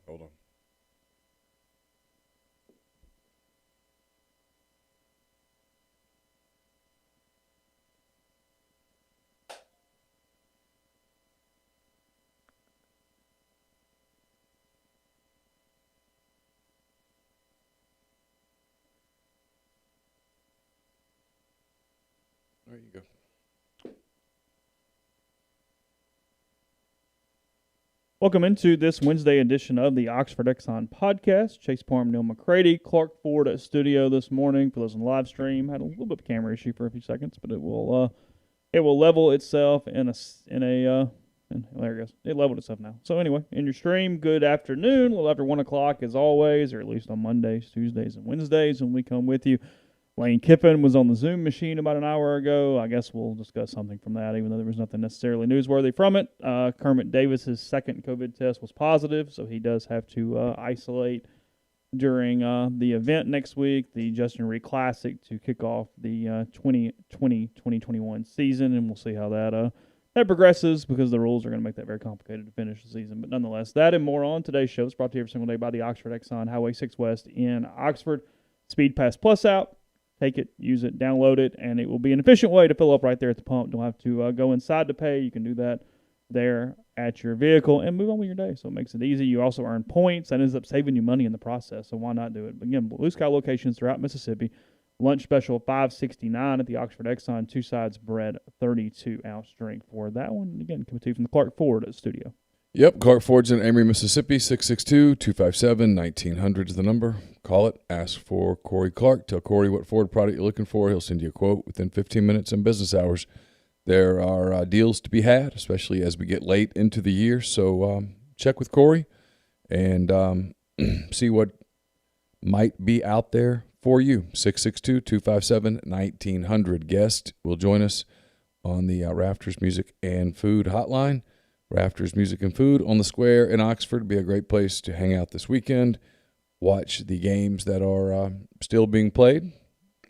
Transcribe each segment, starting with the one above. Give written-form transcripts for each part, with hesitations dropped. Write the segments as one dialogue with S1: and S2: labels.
S1: Hold on. There you go.
S2: Welcome into this Wednesday edition of the Oxford Exxon Podcast. Chase Parham, Neal, McCready, Clark Ford at studio this morning for those on the live stream. Had a little bit of a camera issue for a few seconds, but it will level itself and there it goes. It leveled itself now. So anyway, in your stream, good afternoon. A little after 1 o'clock as always, or at least on Mondays, Tuesdays, and Wednesdays when we come with you. Lane Kiffin was on the Zoom machine about an hour ago. I guess we'll discuss something from that, even though there was nothing necessarily newsworthy from it. Kermit Davis's second COVID test was positive, so he does have to isolate during the event next week, the Justin Reed Classic, to kick off the 2020-2021 season, and we'll see how that progresses, because the rules are going to make that very complicated to finish the season. But nonetheless, that and more on today's show is brought to you every single day by the Oxford Exxon Highway 6 West in Oxford. Speed Pass Plus out. Take it, use it, download it, and it will be an efficient way to fill up right there at the pump. Don't have to go inside to pay. You can do that there at your vehicle and move on with your day. So it makes it easy. You also earn points. That ends up saving you money in the process, so why not do it? But again, Blue Sky locations throughout Mississippi. Lunch special $5.69 at the Oxford Exxon. 2 sides bread, 32-ounce drink for that one. Again, coming to you from the Clark Ford studio.
S1: Yep, Clark Ford's in Amory, Mississippi, 662-257-1900 is the number. Call it, ask for Corey Clark. Tell Corey what Ford product you're looking for. He'll send you a quote within 15 minutes in business hours. There are deals to be had, especially as we get late into the year. So check with Corey and see what might be out there for you. 662-257-1900. Guest will join us on the Rafters Music and Food Hotline. Rafters Music and Food on the Square in Oxford. Be a great place to hang out this weekend. Watch the games that are still being played.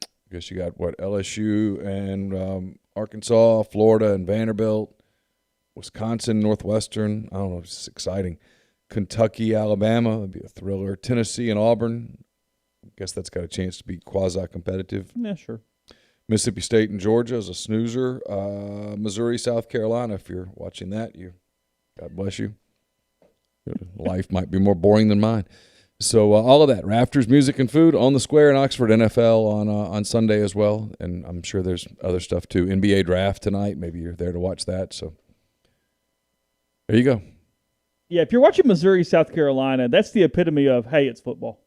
S1: I guess you got, LSU and Arkansas, Florida and Vanderbilt, Wisconsin, Northwestern. I don't know, it's exciting. Kentucky, Alabama, would be a thriller. Tennessee and Auburn. I guess that's got a chance to be quasi-competitive.
S2: Yeah, sure.
S1: Mississippi State and Georgia is a snoozer. Missouri, South Carolina, if you're watching that, God bless you. Life might be more boring than mine. So all of that, Rafters, Music, and Food on the Square in Oxford, NFL on Sunday as well. And I'm sure there's other stuff too. NBA draft tonight. Maybe you're there to watch that. So there you go.
S2: Yeah, if you're watching Missouri, South Carolina, that's the epitome of, hey, it's football.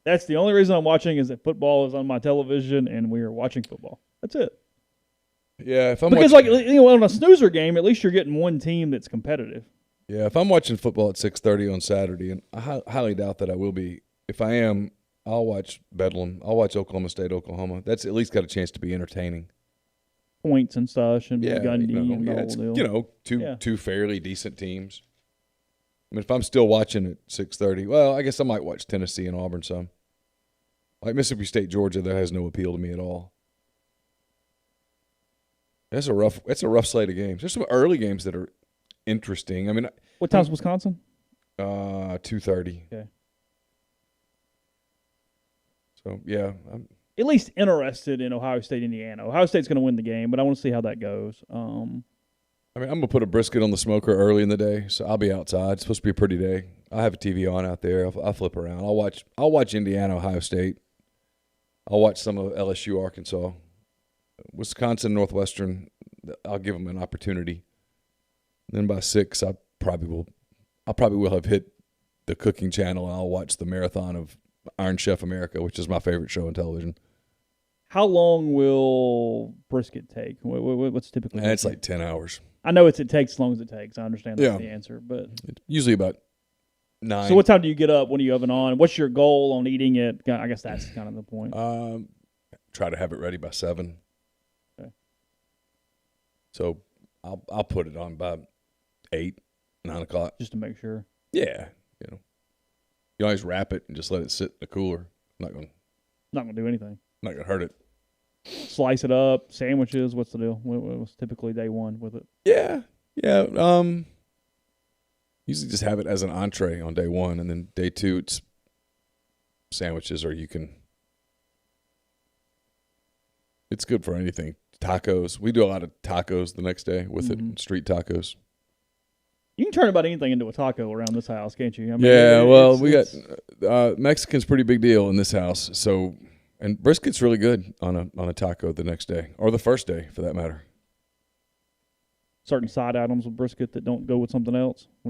S2: That's the only reason I'm watching, is that football is on my television and we are watching football. That's it.
S1: Yeah, if I'm
S2: because
S1: watching,
S2: on a snoozer game, at least you're getting one team that's competitive.
S1: Yeah, if I'm watching football at 6:30 on Saturday, and I highly doubt that I will be. If I am, I'll watch Bedlam. I'll watch Oklahoma State, Oklahoma. That's at least got a chance to be entertaining.
S2: Points and such, and Gundy
S1: and
S2: the whole deal.
S1: Two fairly decent teams. I mean, if I'm still watching at 6:30, well, I guess I might watch Tennessee and Auburn some. Like Mississippi State, Georgia, that has no appeal to me at all. That's a rough slate of games. There's some early games that are interesting. I mean,
S2: what time's Wisconsin?
S1: 2:30.
S2: Okay.
S1: So yeah, I'm
S2: at least interested in Ohio State, Indiana. Ohio State's going to win the game, but I want to see how that goes.
S1: I mean, I'm gonna put a brisket on the smoker early in the day, so I'll be outside. It's supposed to be a pretty day. I'll have a TV on out there. I'll flip around. I'll watch Indiana, Ohio State. I'll watch some of LSU, Arkansas, Wisconsin, Northwestern. I'll give them an opportunity. Then by 6, I probably will have hit the cooking channel, and I'll watch the marathon of Iron Chef America, which is my favorite show on television.
S2: How long will brisket take? What's typically?
S1: And it's like 10 hours.
S2: I know it takes as long as it takes. I understand that's the answer, but
S1: usually about 9.
S2: So what time do you get up? What do you oven on? What's your goal on eating it? I guess that's kind of the point.
S1: Try to have it ready by 7.
S2: Okay.
S1: So I'll put it on by 8, 9 o'clock.
S2: Just to make sure.
S1: Yeah, you always wrap it and just let it sit in the cooler. Not gonna do
S2: anything.
S1: Not gonna hurt it.
S2: Slice it up. Sandwiches. What's the deal? What's typically day one with it?
S1: Yeah. Usually just have it as an entree on day one, and then day two it's sandwiches, or it's good for anything. Tacos. We do a lot of tacos the next day with it, street tacos.
S2: You can turn about anything into a taco around this house, can't you? I mean,
S1: yeah, well, we got Mexican's pretty big deal in this house. So, and brisket's really good on a taco the next day, or the first day for that matter.
S2: Certain side items with brisket that don't go with something else. I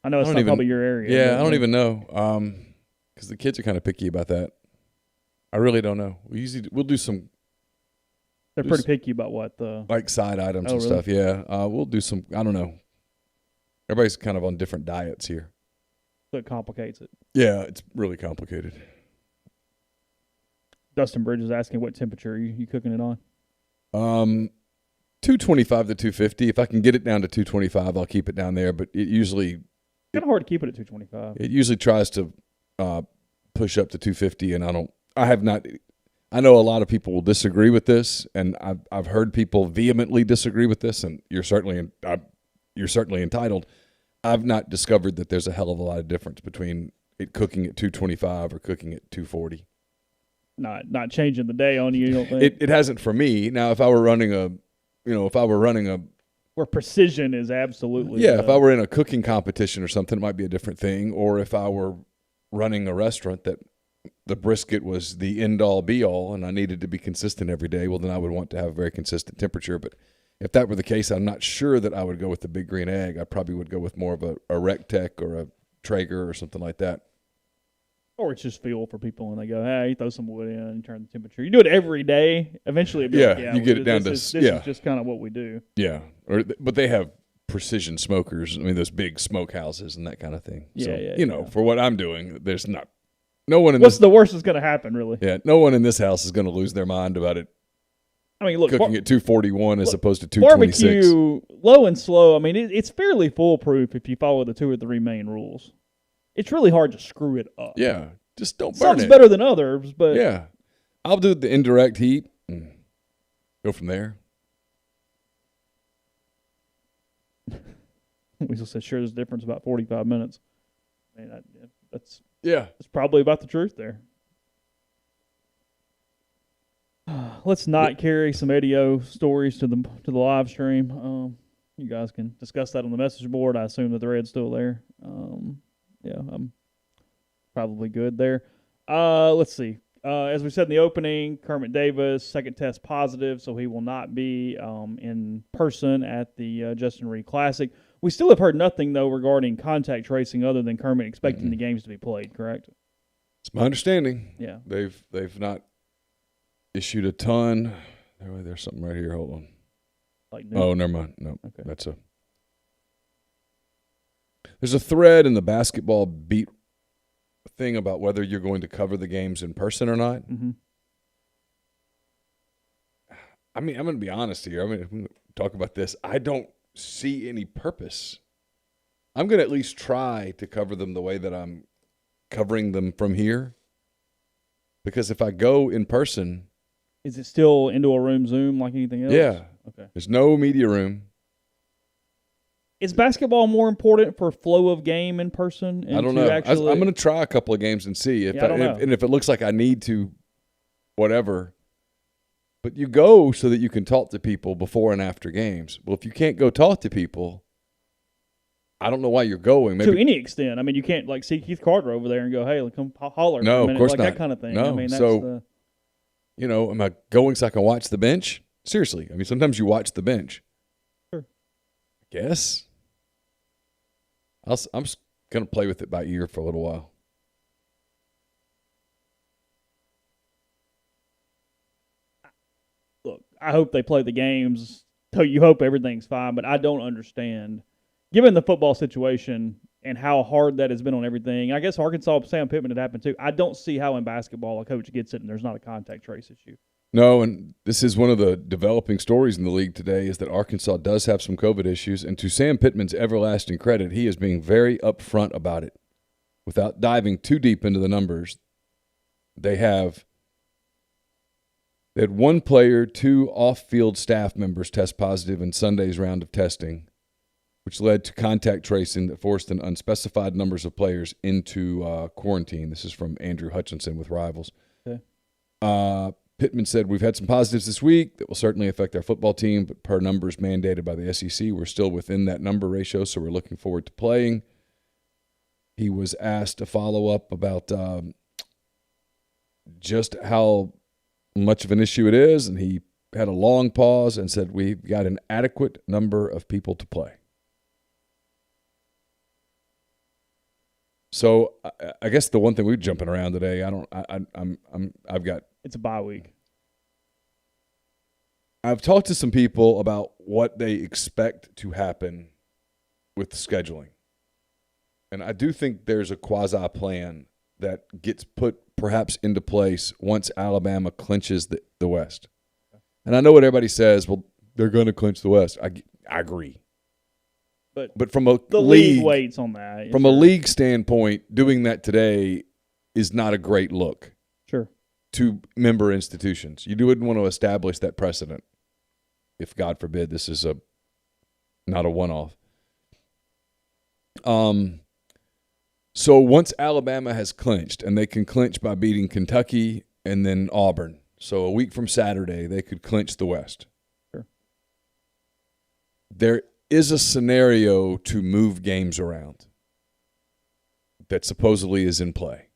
S2: know it's not probably your area.
S1: Yeah, I don't even know, because the kids are kind of picky about that. I really don't know. We'll do some.
S2: They're pretty picky about what
S1: like side items and
S2: really?
S1: stuff. Yeah, we'll do some. I don't know. Everybody's kind of on different diets here.
S2: So it complicates it.
S1: Yeah, it's really complicated.
S2: Dustin Bridge is asking what temperature are you cooking it on?
S1: 225 to 250. If I can get it down to 225, I'll keep it down there. But it usually
S2: kind of hard to keep it at 225.
S1: It usually tries to push up to 250, and I have not. I know a lot of people will disagree with this, and I've heard people vehemently disagree with this, and you're certainly entitled. I've not discovered that there's a hell of a lot of difference between it cooking at 225 or cooking at 240.
S2: Not changing the day on you, you don't think?
S1: It hasn't for me. Now, if I were running a
S2: where precision is absolutely
S1: if I were in a cooking competition or something, it might be a different thing. Or if I were running a restaurant that the brisket was the end all be all, and I needed to be consistent every day, well, then I would want to have a very consistent temperature. But if that were the case, I'm not sure that I would go with the Big Green Egg. I probably would go with more of a Rectech or a Traeger or something like that.
S2: Or it's just fuel for people, and they go, hey, you throw some wood in and turn the temperature. You do it every day. Eventually, it'll be
S1: you get it down to
S2: this is just kind of what we do.
S1: Yeah, but they have precision smokers. I mean, those big smokehouses and that kind of thing. For what I'm doing, there's no one in
S2: What's the worst that's going to happen, really?
S1: Yeah, no one in this house is going to lose their mind about it.
S2: I mean, look,
S1: cooking at 241 as opposed to 226.
S2: Barbecue, low and slow. I mean, it's fairly foolproof if you follow the 2 or 3 main rules. It's really hard to screw it up.
S1: Yeah, just don't burn
S2: Some's
S1: it.
S2: better than others, but
S1: yeah, I'll do the indirect heat and go from there.
S2: Weasel says, sure, there's a difference about 45 minutes. I mean, that's probably about the truth there. Let's not carry some ADO stories to the live stream. You guys can discuss that on the message board. I assume the thread's still there. I'm probably good there. Let's see. As we said in the opening, Kermit Davis, second test positive, so he will not be in person at the Justin Reed Classic. We still have heard nothing, though, regarding contact tracing other than Kermit expecting the games to be played, correct?
S1: It's my understanding.
S2: Yeah.
S1: They've not issued a ton. There's something right here. Hold on. Oh, never mind. No, okay. There's a thread in the basketball beat thing about whether you're going to cover the games in person or not.
S2: Mm-hmm.
S1: I mean, I'm going to be honest here. I'm going to talk about this. I don't see any purpose. I'm going to at least try to cover them the way that I'm covering them from here. Because if I go in person...
S2: Is it still into a room Zoom like anything else?
S1: Yeah.
S2: Okay.
S1: There's no media room.
S2: Is basketball more important for flow of game in person?
S1: I don't know. I'm going to try a couple of games and see.
S2: I don't know.
S1: And if it looks like I need to, whatever. But you go so that you can talk to people before and after games. Well, if you can't go talk to people, I don't know why you're going. Maybe,
S2: to any extent. I mean, you can't see Keith Carter over there and go, hey, come holler.
S1: No,
S2: for a minute,
S1: of course
S2: like
S1: not.
S2: That kind of thing.
S1: No,
S2: I mean, that's
S1: so, am I going so I can watch the bench? Seriously. I mean, sometimes you watch the bench.
S2: Sure.
S1: I guess. I'm just going to play with it by ear for a little while.
S2: Look, I hope they play the games. So you hope everything's fine, but I don't understand. Given the football situation and how hard that has been on everything, I guess Arkansas, Sam Pittman, had happened too. I don't see how in basketball a coach gets it and there's not a contact trace issue.
S1: No, and this is one of the developing stories in the league today is that Arkansas does have some COVID issues. And to Sam Pittman's everlasting credit, he is being very upfront about it. Without diving too deep into the numbers, they had one player, 2 off-field staff members test positive in Sunday's round of testing. which led to contact tracing that forced an unspecified numbers of players into quarantine. This is from Andrew Hutchinson with Rivals.
S2: Okay.
S1: Pittman said, we've had some positives this week that will certainly affect our football team, but per numbers mandated by the SEC, we're still within that number ratio, so we're looking forward to playing. He was asked to follow up about just how much of an issue it is, and he had a long pause and said, we've got an adequate number of people to play. So I guess the one thing we're jumping around today, I've got.
S2: It's a bye week.
S1: I've talked to some people about what they expect to happen with scheduling. And I do think there's a quasi plan that gets put perhaps into place once Alabama clinches the West. And I know what everybody says, well, they're going to clinch the West. I agree. But from
S2: the league waits on that.
S1: From a league standpoint, doing that today is not a great look.
S2: Sure.
S1: To member institutions. You wouldn't want to establish that precedent if, God forbid, this is not a one-off. So once Alabama has clinched, and they can clinch by beating Kentucky and then Auburn, so a week from Saturday, they could clinch the West.
S2: Sure.
S1: There is a scenario to move games around that supposedly is in play.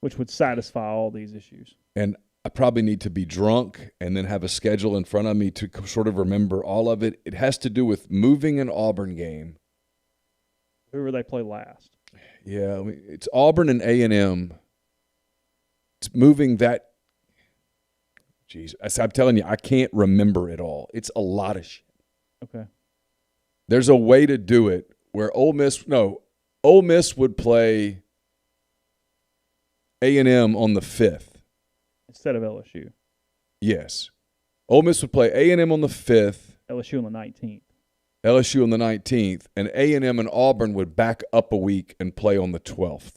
S2: Which would satisfy all these issues.
S1: And I probably need to be drunk and then have a schedule in front of me to sort of remember all of it. It has to do with moving an Auburn game.
S2: Who will they play last?
S1: Yeah, I mean, it's Auburn and A&M. It's moving that. Jeez, I'm telling you, I can't remember it all. It's a lot of shit.
S2: Okay.
S1: There's a way to do it where Ole Miss would play A&M on the 5th.
S2: Instead of LSU.
S1: Yes. Ole Miss would play A&M on the 5th.
S2: LSU on the 19th.
S1: LSU on the 19th. And A&M and Auburn would back up a week and play on the 12th.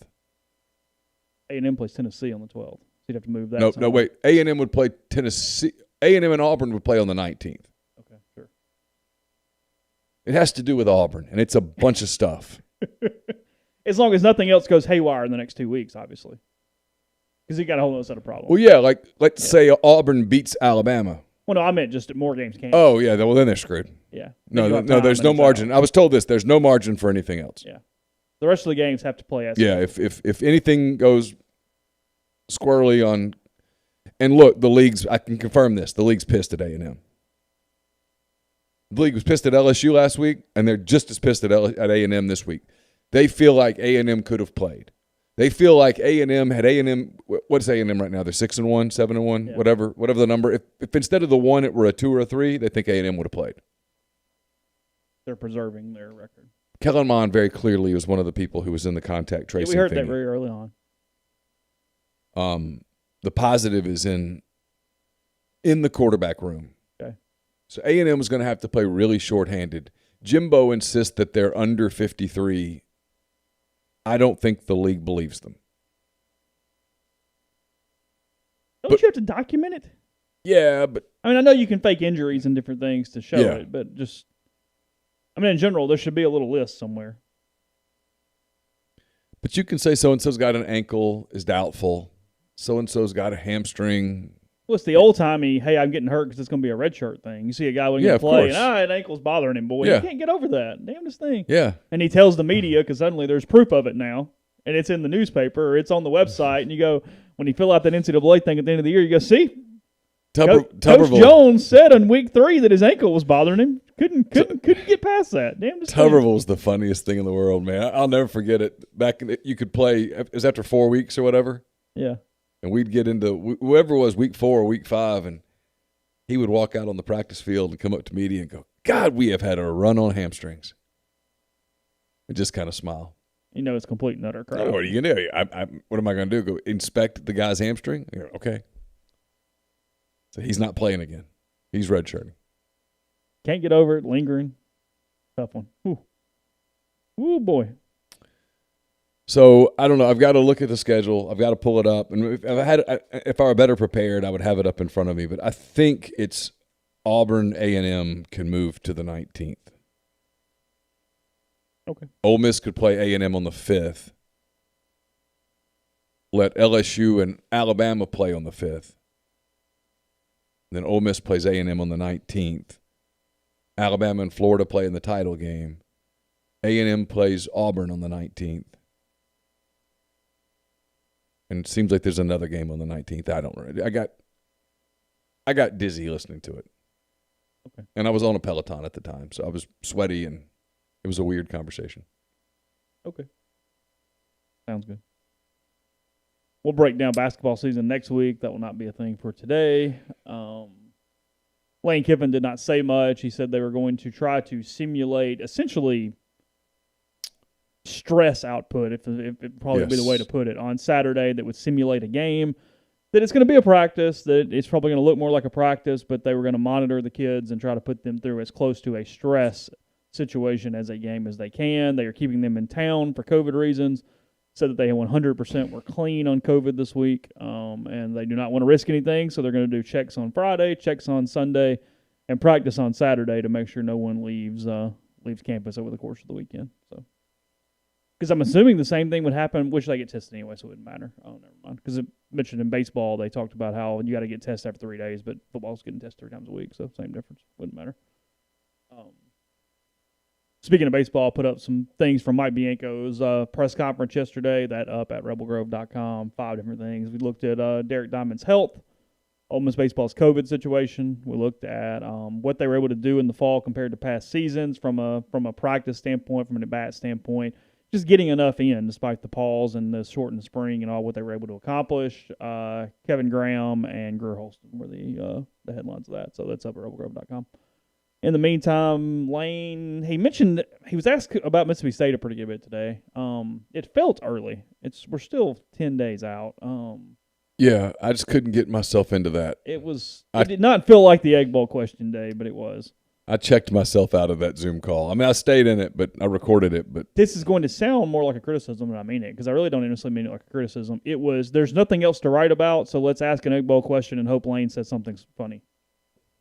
S2: A&M plays Tennessee on the 12th. So you'd have to move that.
S1: No, wait. A&M would play Tennessee. A&M and Auburn would play on the 19th.
S2: Okay, sure.
S1: It has to do with Auburn, and it's a bunch of stuff.
S2: As long as nothing else goes haywire in the next 2 weeks, obviously. Because you got a whole other set of problems.
S1: Well, yeah, like let's say Auburn beats Alabama.
S2: Well, no, I meant just more games can't.
S1: Oh, yeah, well, then they're screwed.
S2: Yeah.
S1: No, there's no margin. I was told this. There's no margin for anything else.
S2: Yeah. The rest of the games have to play as
S1: yeah, if anything goes squirrely on – and look, I can confirm this. The league's pissed at A&M. The league was pissed at LSU last week, and they're just as pissed at A&M this week. They feel like A&M could have played. They feel like A&M had A&M. What's A&M right now? They're 6-1, 7-1,
S2: yeah.
S1: whatever the number. If instead of the 1 it were a 2 or a 3, they think A&M would have played.
S2: They're preserving their record.
S1: Kellen Mond very clearly was one of the people who was in the contact tracing.
S2: Yeah, we heard
S1: thingy.
S2: that very early on.
S1: The positive is in the quarterback room.
S2: Okay.
S1: So A&M is going to have to play really shorthanded. Jimbo insists that they're under 53. I don't think the league believes them.
S2: Don't you have to document it?
S1: Yeah, but
S2: I mean, I know you can fake injuries and different things to show
S1: Yeah.
S2: it, but just, I mean, in general, there should be a little list somewhere.
S1: But you can say so-and-so's got an ankle, is doubtful. So-and-so's got a hamstring.
S2: Well, it's the old-timey, hey, I'm getting hurt because it's going to be a red shirt thing. You see a guy when
S1: Yeah,
S2: you
S1: of
S2: play,
S1: course.
S2: and that ankle's bothering him, boy.
S1: Yeah.
S2: You can't get over that. Damnedest thing.
S1: Yeah.
S2: And he tells the media because suddenly there's proof of it now, and it's in the newspaper or it's on the website, and you go, when you fill out that NCAA thing at the end of the year, you go, see? Coach Jones said in week 3 that his ankle was bothering him. Couldn't get past that. Damnedest thing.
S1: Tuberville's the funniest thing in the world, man. I'll never forget it. Back you could play. It was after 4 weeks or whatever.
S2: Yeah.
S1: And we'd get into whoever it was week 4 or week 5, and he would walk out on the practice field and come up to media and go, "God, we have had a run on hamstrings," and just kind of smile.
S2: You know it's complete and utter crap.
S1: What are you gonna do? What am I gonna do? Go inspect the guy's hamstring? Go, okay. So he's not playing again. He's redshirting.
S2: Can't get over it. Lingering. Tough one. Ooh, boy.
S1: So I don't know. I've got to look at the schedule. I've got to pull it up. And if I were better prepared, I would have it up in front of me. But I think it's Auburn A&M can move to the 19th.
S2: Okay.
S1: Ole Miss could play A&M on the 5th. Let LSU and Alabama play on the 5th. Then Ole Miss plays A&M on the 19th. Alabama and Florida play in the title game. A&M plays Auburn on the 19th. And it seems like there's another game on the 19th. I don't know. I got dizzy listening to it.
S2: Okay.
S1: And I was on a Peloton at the time, so I was sweaty, and it was a weird conversation.
S2: Okay. Sounds good. We'll break down basketball season next week. That will not be a thing for today. Lane Kiffin did not say much. He said they were going to try to simulate essentially stress output, if it probably would be the way to put it, on Saturday that would simulate a game. That it's going to be a practice, that it's probably going to look more like a practice, but they were going to monitor the kids and try to put them through as close to a stress situation as a game as they can. They are keeping them in town for COVID reasons. Said that they 100% were clean on COVID this week, and they do not want to risk anything, so they're going to do checks on Friday, checks on Sunday, and practice on Saturday to make sure no one leaves campus over the course of the weekend. So, because I'm assuming the same thing would happen, which they get tested anyway, so it wouldn't matter. Oh, never mind. Because it mentioned in baseball, they talked about how you got to get tested after 3 days, but football's getting tested 3 times a week, so same difference. Wouldn't matter. Speaking of baseball, put up some things from Mike Bianco's press conference yesterday, that up at rebelgrove.com, 5 different things. We looked at Derek Diamond's health, Ole Miss baseball's COVID situation. We looked at what they were able to do in the fall compared to past seasons from a practice standpoint, from an at-bat standpoint, just getting enough in despite the pause and the shortened spring and all what they were able to accomplish. Kevin Graham and Greer Holston were the headlines of that, so that's up at rebelgrove.com. In the meantime, Lane, he mentioned he was asked about Mississippi State a pretty good bit today. It felt early. We're still 10 days out.
S1: Yeah, I just couldn't get myself into that.
S2: It did not feel like the Egg Bowl question day, but it was.
S1: I checked myself out of that Zoom call. I mean, I stayed in it, but I recorded it. But
S2: this is going to sound more like a criticism than I mean it, because I really don't necessarily mean it like a criticism. It was, there's nothing else to write about, so let's ask an Egg Bowl question and hope Lane says something funny.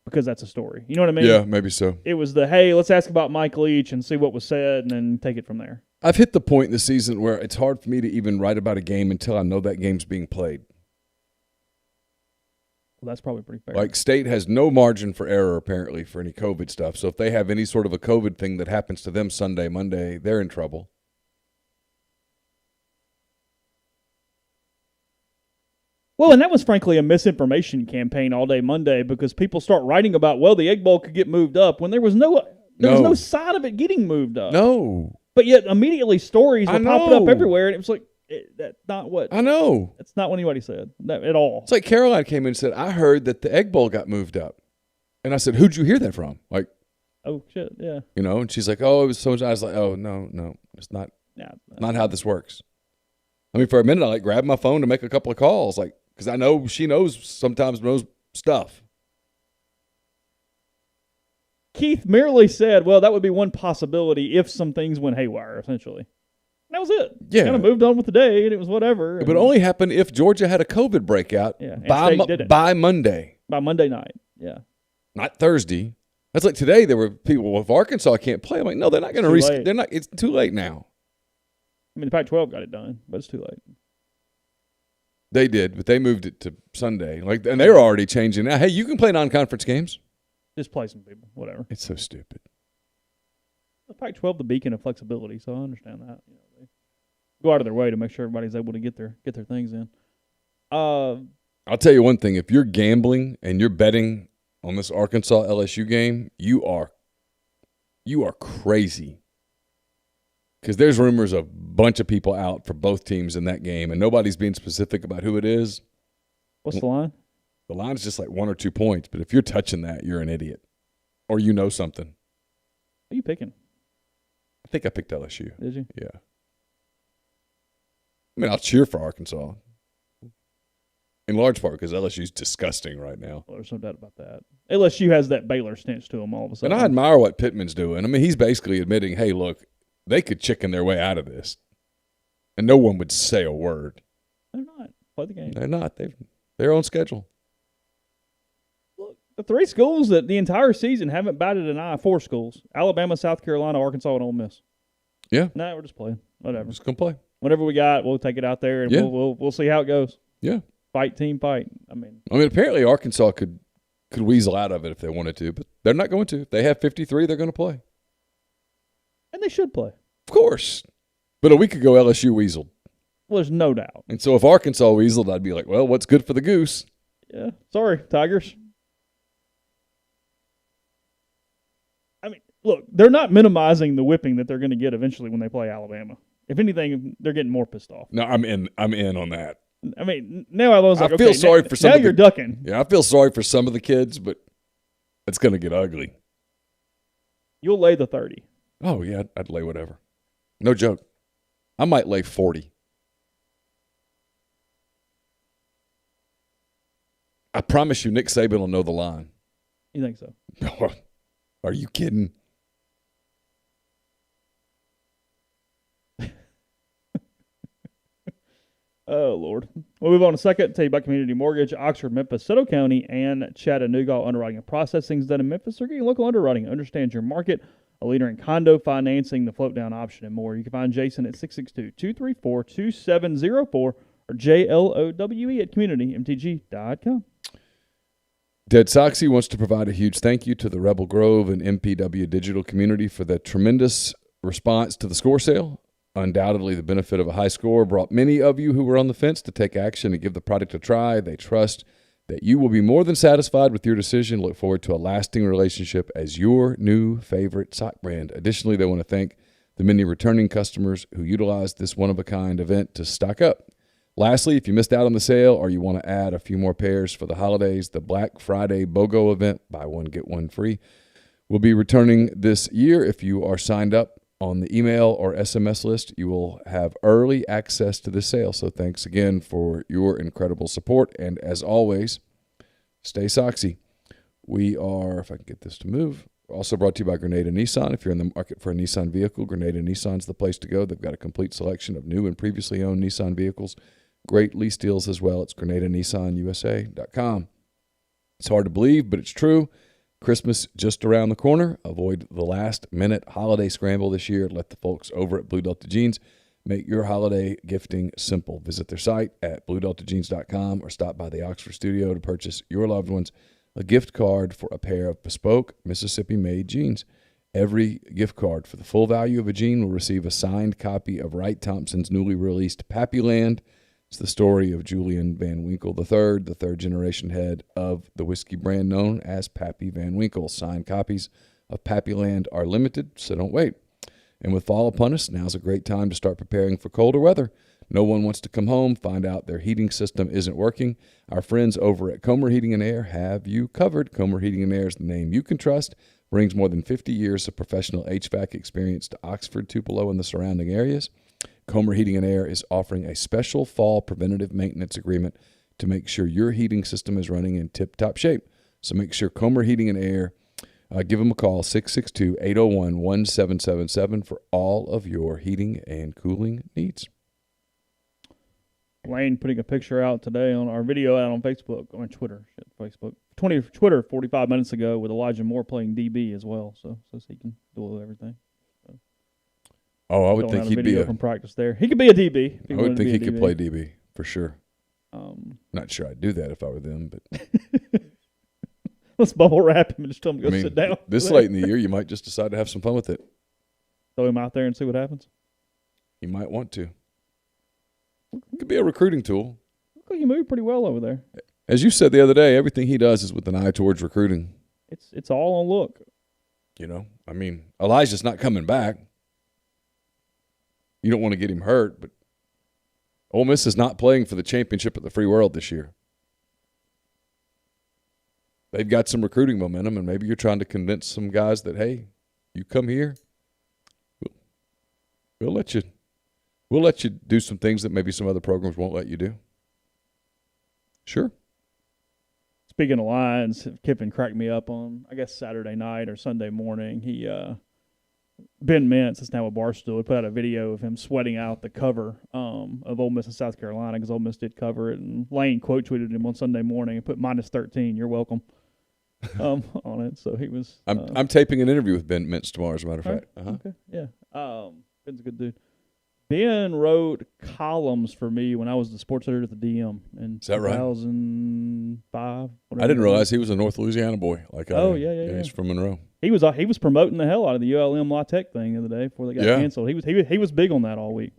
S2: Because that's a story. You know what I mean?
S1: Yeah, maybe so.
S2: It was hey, let's ask about Mike Leach and see what was said and then take it from there.
S1: I've hit the point in the season where it's hard for me to even write about a game until I know that game's being played.
S2: Well, that's probably pretty fair.
S1: Like, State has no margin for error, apparently, for any COVID stuff. So if they have any sort of a COVID thing that happens to them Sunday, Monday, they're in trouble.
S2: Well, and that was frankly a misinformation campaign all day Monday, because people start writing about, well, the Egg Bowl could get moved up when there was no sign of it getting moved up.
S1: No.
S2: But yet immediately stories were popping up everywhere, and it was like, that's not what.
S1: I know.
S2: That's not what anybody said at all.
S1: It's like Caroline came in and said, I heard that the Egg Bowl got moved up. And I said, who'd you hear that from? Like,
S2: oh, shit, yeah.
S1: You know, and she's like, oh, it was so much. I was like, oh, no, it's not.
S2: Yeah,
S1: not how this works. I mean, for a minute, I grabbed my phone to make a couple of calls, because I know she sometimes knows stuff.
S2: Keith merely said, well, that would be one possibility if some things went haywire, essentially. And that was it.
S1: Yeah.
S2: Kind of moved on with the day, and it was whatever.
S1: It would only happen if Georgia had a COVID breakout by Monday.
S2: By Monday night, yeah.
S1: Not Thursday. That's like today, there were people, well, if Arkansas can't play, I'm like, no, they're not going to risk. They're not. It's too late now.
S2: I mean, the Pac-12 got it done, but it's too late.
S1: They did, but they moved it to Sunday. And they were already changing now. Hey, you can play non-conference games.
S2: Just play some people, whatever.
S1: It's so stupid.
S2: The Pac-12, the beacon of flexibility, so I understand that. They go out of their way to make sure everybody's able to get their things in.
S1: I'll tell you one thing: if you're gambling and you're betting on this Arkansas LSU game, you are crazy. Because there's rumors of a bunch of people out for both teams in that game, and nobody's being specific about who it is.
S2: What's the line?
S1: The line is just like 1 or 2 points, but if you're touching that, you're an idiot. Or you know something.
S2: Who are you picking?
S1: I think I picked LSU.
S2: Did you?
S1: Yeah. I mean, I'll cheer for Arkansas. In large part because LSU's disgusting right now.
S2: Well, there's no doubt about that. LSU has that Baylor stench to them all of a sudden.
S1: And I admire what Pittman's doing. I mean, he's basically admitting, hey, look, they could chicken their way out of this. And no one would say a word.
S2: They're not. Play the game.
S1: They're not. They're on schedule.
S2: Look, the 3 schools that the entire season haven't batted an eye, 4 schools: Alabama, South Carolina, Arkansas, and Ole Miss.
S1: Yeah.
S2: No, we're just playing. Whatever.
S1: Just come play.
S2: Whatever we got, we'll take it out there and we'll see how it goes.
S1: Yeah.
S2: Team fight. I mean,
S1: apparently Arkansas could weasel out of it if they wanted to, but they're not going to. If they have 53, they're going to play.
S2: And they should play.
S1: Of course. But a week ago, LSU weaseled.
S2: Well, there's no doubt.
S1: And so if Arkansas weaseled, I'd be like, well, what's good for the goose?
S2: Yeah. Sorry, Tigers. I mean, look, they're not minimizing the whipping that they're going to get eventually when they play Alabama. If anything, they're getting more pissed off.
S1: No, I'm in on that.
S2: I mean, now I was like,
S1: I feel sorry for some
S2: now
S1: of
S2: you're ducking.
S1: Yeah, I feel sorry for some of the kids, but it's going to get ugly.
S2: You'll lay the 30.
S1: Oh, yeah, I'd lay whatever. No joke. I might lay 40. I promise you Nick Saban will know the line.
S2: You think so?
S1: Are you kidding?
S2: Oh, Lord. We'll move on a second. Tell you about Community Mortgage, Oxford, Memphis, Soto County, and Chattanooga. Underwriting and processing is done in Memphis. They're getting local underwriting. Understand your market. A leader in condo financing, the float down option, and more. You can find Jason at 662-234-2704 or JLOWE at communitymtg.com.
S1: Dead Soxy wants to provide a huge thank you to the Rebel Grove and MPW digital community for the tremendous response to the score sale. Undoubtedly, the benefit of a high score brought many of you who were on the fence to take action and give the product a try. They trust that you will be more than satisfied with your decision. Look forward to a lasting relationship as your new favorite sock brand. Additionally, they want to thank the many returning customers who utilized this one-of-a-kind event to stock up. Lastly, if you missed out on the sale or you want to add a few more pairs for the holidays, the Black Friday BOGO event, buy one, get one free, will be returning this year. If you are signed up on the email or SMS list, you will have early access to the sale. So thanks again for your incredible support. And as always, stay Soxy. We are, if I can get this to move, also brought to you by Grenada Nissan. If you're in the market for a Nissan vehicle, Grenada Nissan's the place to go. They've got a complete selection of new and previously owned Nissan vehicles. Great lease deals as well. It's GrenadaNissanUSA.com. It's hard to believe, but it's true. Christmas just around the corner. Avoid the last-minute holiday scramble this year. Let the folks over at Blue Delta Jeans make your holiday gifting simple. Visit their site at BlueDeltaJeans.com or stop by the Oxford studio to purchase your loved ones a gift card for a pair of bespoke Mississippi-made jeans. Every gift card for the full value of a jean will receive a signed copy of Wright Thompson's newly released Pappyland. It's the story of Julian Van Winkle III, the third-generation head of the whiskey brand known as Pappy Van Winkle. Signed copies of Pappyland are limited, so don't wait. And with fall upon us, now's a great time to start preparing for colder weather. No one wants to come home, find out their heating system isn't working. Our friends over at Comer Heating and Air have you covered. Comer Heating and Air is the name you can trust. Brings more than 50 years of professional HVAC experience to Oxford, Tupelo, and the surrounding areas. Comer Heating and Air is offering a special fall preventative maintenance agreement to make sure your heating system is running in tip-top shape. So make sure Comer Heating and Air, give them a call, 662-801-1777 for all of your heating and cooling needs.
S2: Wayne putting a picture out today on our video out on Facebook, on Twitter, Twitter 45 minutes ago with Elijah Moore playing DB as well, so he can do everything.
S1: Oh, I would think he'd be
S2: from practice there. He could be a DB.
S1: I would think he could play DB for sure. Not sure I'd do that if I were them, but
S2: let's bubble wrap him and just tell him to go sit down.
S1: This late in the year, you might just decide to have some fun with it.
S2: Throw him out there and see what happens.
S1: You might want to. It could be a recruiting tool.
S2: Look, you move pretty well over there.
S1: As you said the other day, everything he does is with an eye towards recruiting.
S2: It's all on look.
S1: You know, I mean, Elijah's not coming back. You don't want to get him hurt, but Ole Miss is not playing for the championship at the Free World this year. They've got some recruiting momentum, and maybe you're trying to convince some guys that, hey, you come here, we'll let you do some things that maybe some other programs won't let you do. Sure.
S2: Speaking of lines, Kiffin cracked me up on, I guess, Saturday night or Sunday morning. Ben Mintz is now a Barstool. Put out a video of him sweating out the cover of Ole Miss and South Carolina because Ole Miss did cover it. And Lane quote tweeted him on Sunday morning and put -13. You're welcome on it. So he was.
S1: I'm taping an interview with Ben Mintz tomorrow, as a matter of fact.
S2: Okay. Yeah. Ben's a good dude. Ben wrote columns for me when I was the sports editor at the DM in
S1: Is that right?
S2: 2005.
S1: I didn't realize he was a North Louisiana boy.
S2: Yeah.
S1: He's from Monroe.
S2: He was promoting the hell out of the ULM La Tech thing the other day before they got canceled. He was big on that all week.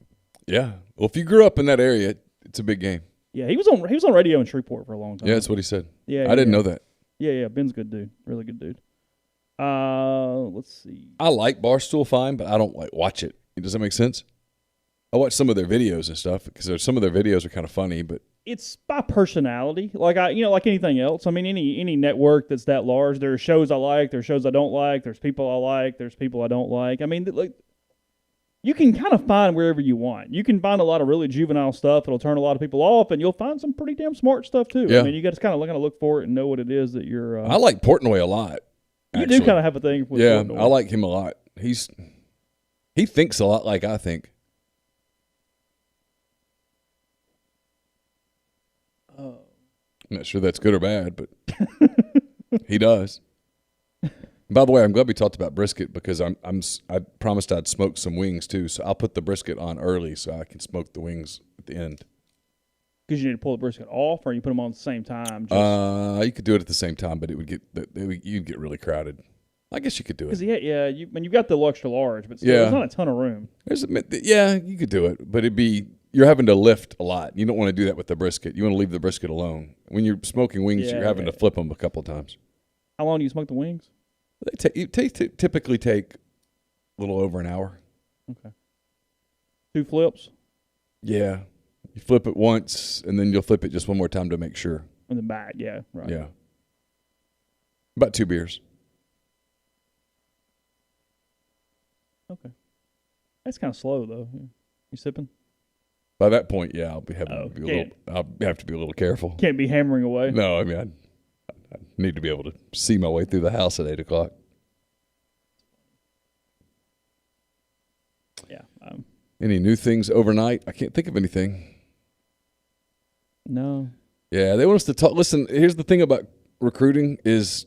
S1: Yeah. Well, if you grew up in that area, it's a big game.
S2: Yeah, he was on radio in Shreveport for a long time.
S1: Yeah, that's what he said.
S2: Yeah,
S1: I didn't know that.
S2: Yeah. Ben's a good dude. Really good dude. Let's see.
S1: I like Barstool fine, but I don't watch it. Does that make sense? I watch some of their videos and stuff because some of their videos are kind of funny, but
S2: it's by personality. Like anything else. I mean, any network that's that large, there are shows I like, there's shows I don't like, there's people I like, there's people I don't like. I mean, you can kind of find wherever you want. You can find a lot of really juvenile stuff. It'll turn a lot of people off, and you'll find some pretty damn smart stuff too.
S1: Yeah.
S2: I mean, you got to kind of look for it and know what it is that you're.
S1: I like Portnoy a lot.
S2: You do kind of have a thing with Portnoy.
S1: I like him a lot. He thinks a lot like I think. I'm not sure that's good or bad, but he does. By the way, I'm glad we talked about brisket because I promised I'd smoke some wings too, so I'll put the brisket on early so I can smoke the wings at the end.
S2: Because you need to pull the brisket off, or you put them on at the same time.
S1: You could do it at the same time, but you'd get really crowded. I guess you could do it.
S2: Because you've got the extra large, but still, there's not a ton of room.
S1: You could do it, but you're having to lift a lot. You don't want to do that with the brisket. You want to leave the brisket alone. When you're smoking wings, you're having to flip them a couple of times.
S2: How long do you smoke the wings?
S1: They typically take a little over an hour.
S2: Okay. 2 flips?
S1: Yeah. You flip it once, and then you'll flip it just one more time to make sure.
S2: And then back, yeah. Right.
S1: Yeah. About 2 beers.
S2: Okay. That's kind of slow, though. You sipping?
S1: By that point, yeah, I'll have to be a little careful.
S2: Can't be hammering away.
S1: No, I mean, I need to be able to see my way through the house at 8 o'clock.
S2: Yeah.
S1: Any new things overnight? I can't think of anything.
S2: No.
S1: Yeah, they want us to talk. Listen, here's the thing about recruiting is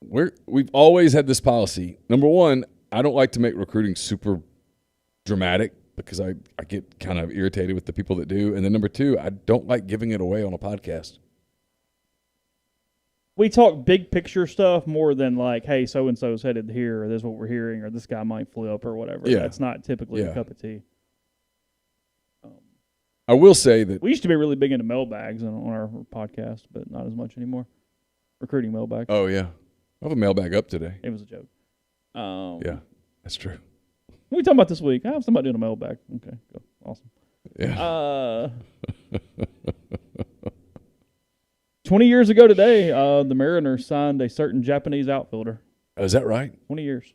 S1: we've always had this policy. Number one, I don't like to make recruiting super dramatic because I get kind of irritated with the people that do. And then number two, I don't like giving it away on a podcast.
S2: We talk big picture stuff more than like, hey, so-and-so's headed here, or this is what we're hearing, or this guy might flip, or whatever.
S1: Yeah.
S2: That's not typically a cup of tea.
S1: I will say that
S2: we used to be really big into mailbags on our podcast, but not as much anymore. Recruiting mailbags.
S1: Oh, yeah. I have a mailbag up today.
S2: It was a joke.
S1: Yeah, that's true.
S2: What are we talking about this week? I have somebody doing a mailbag. Okay, go. Awesome.
S1: Yeah.
S2: 20 years ago today, the Mariners signed a certain Japanese outfielder.
S1: Oh, is that right?
S2: 20 years.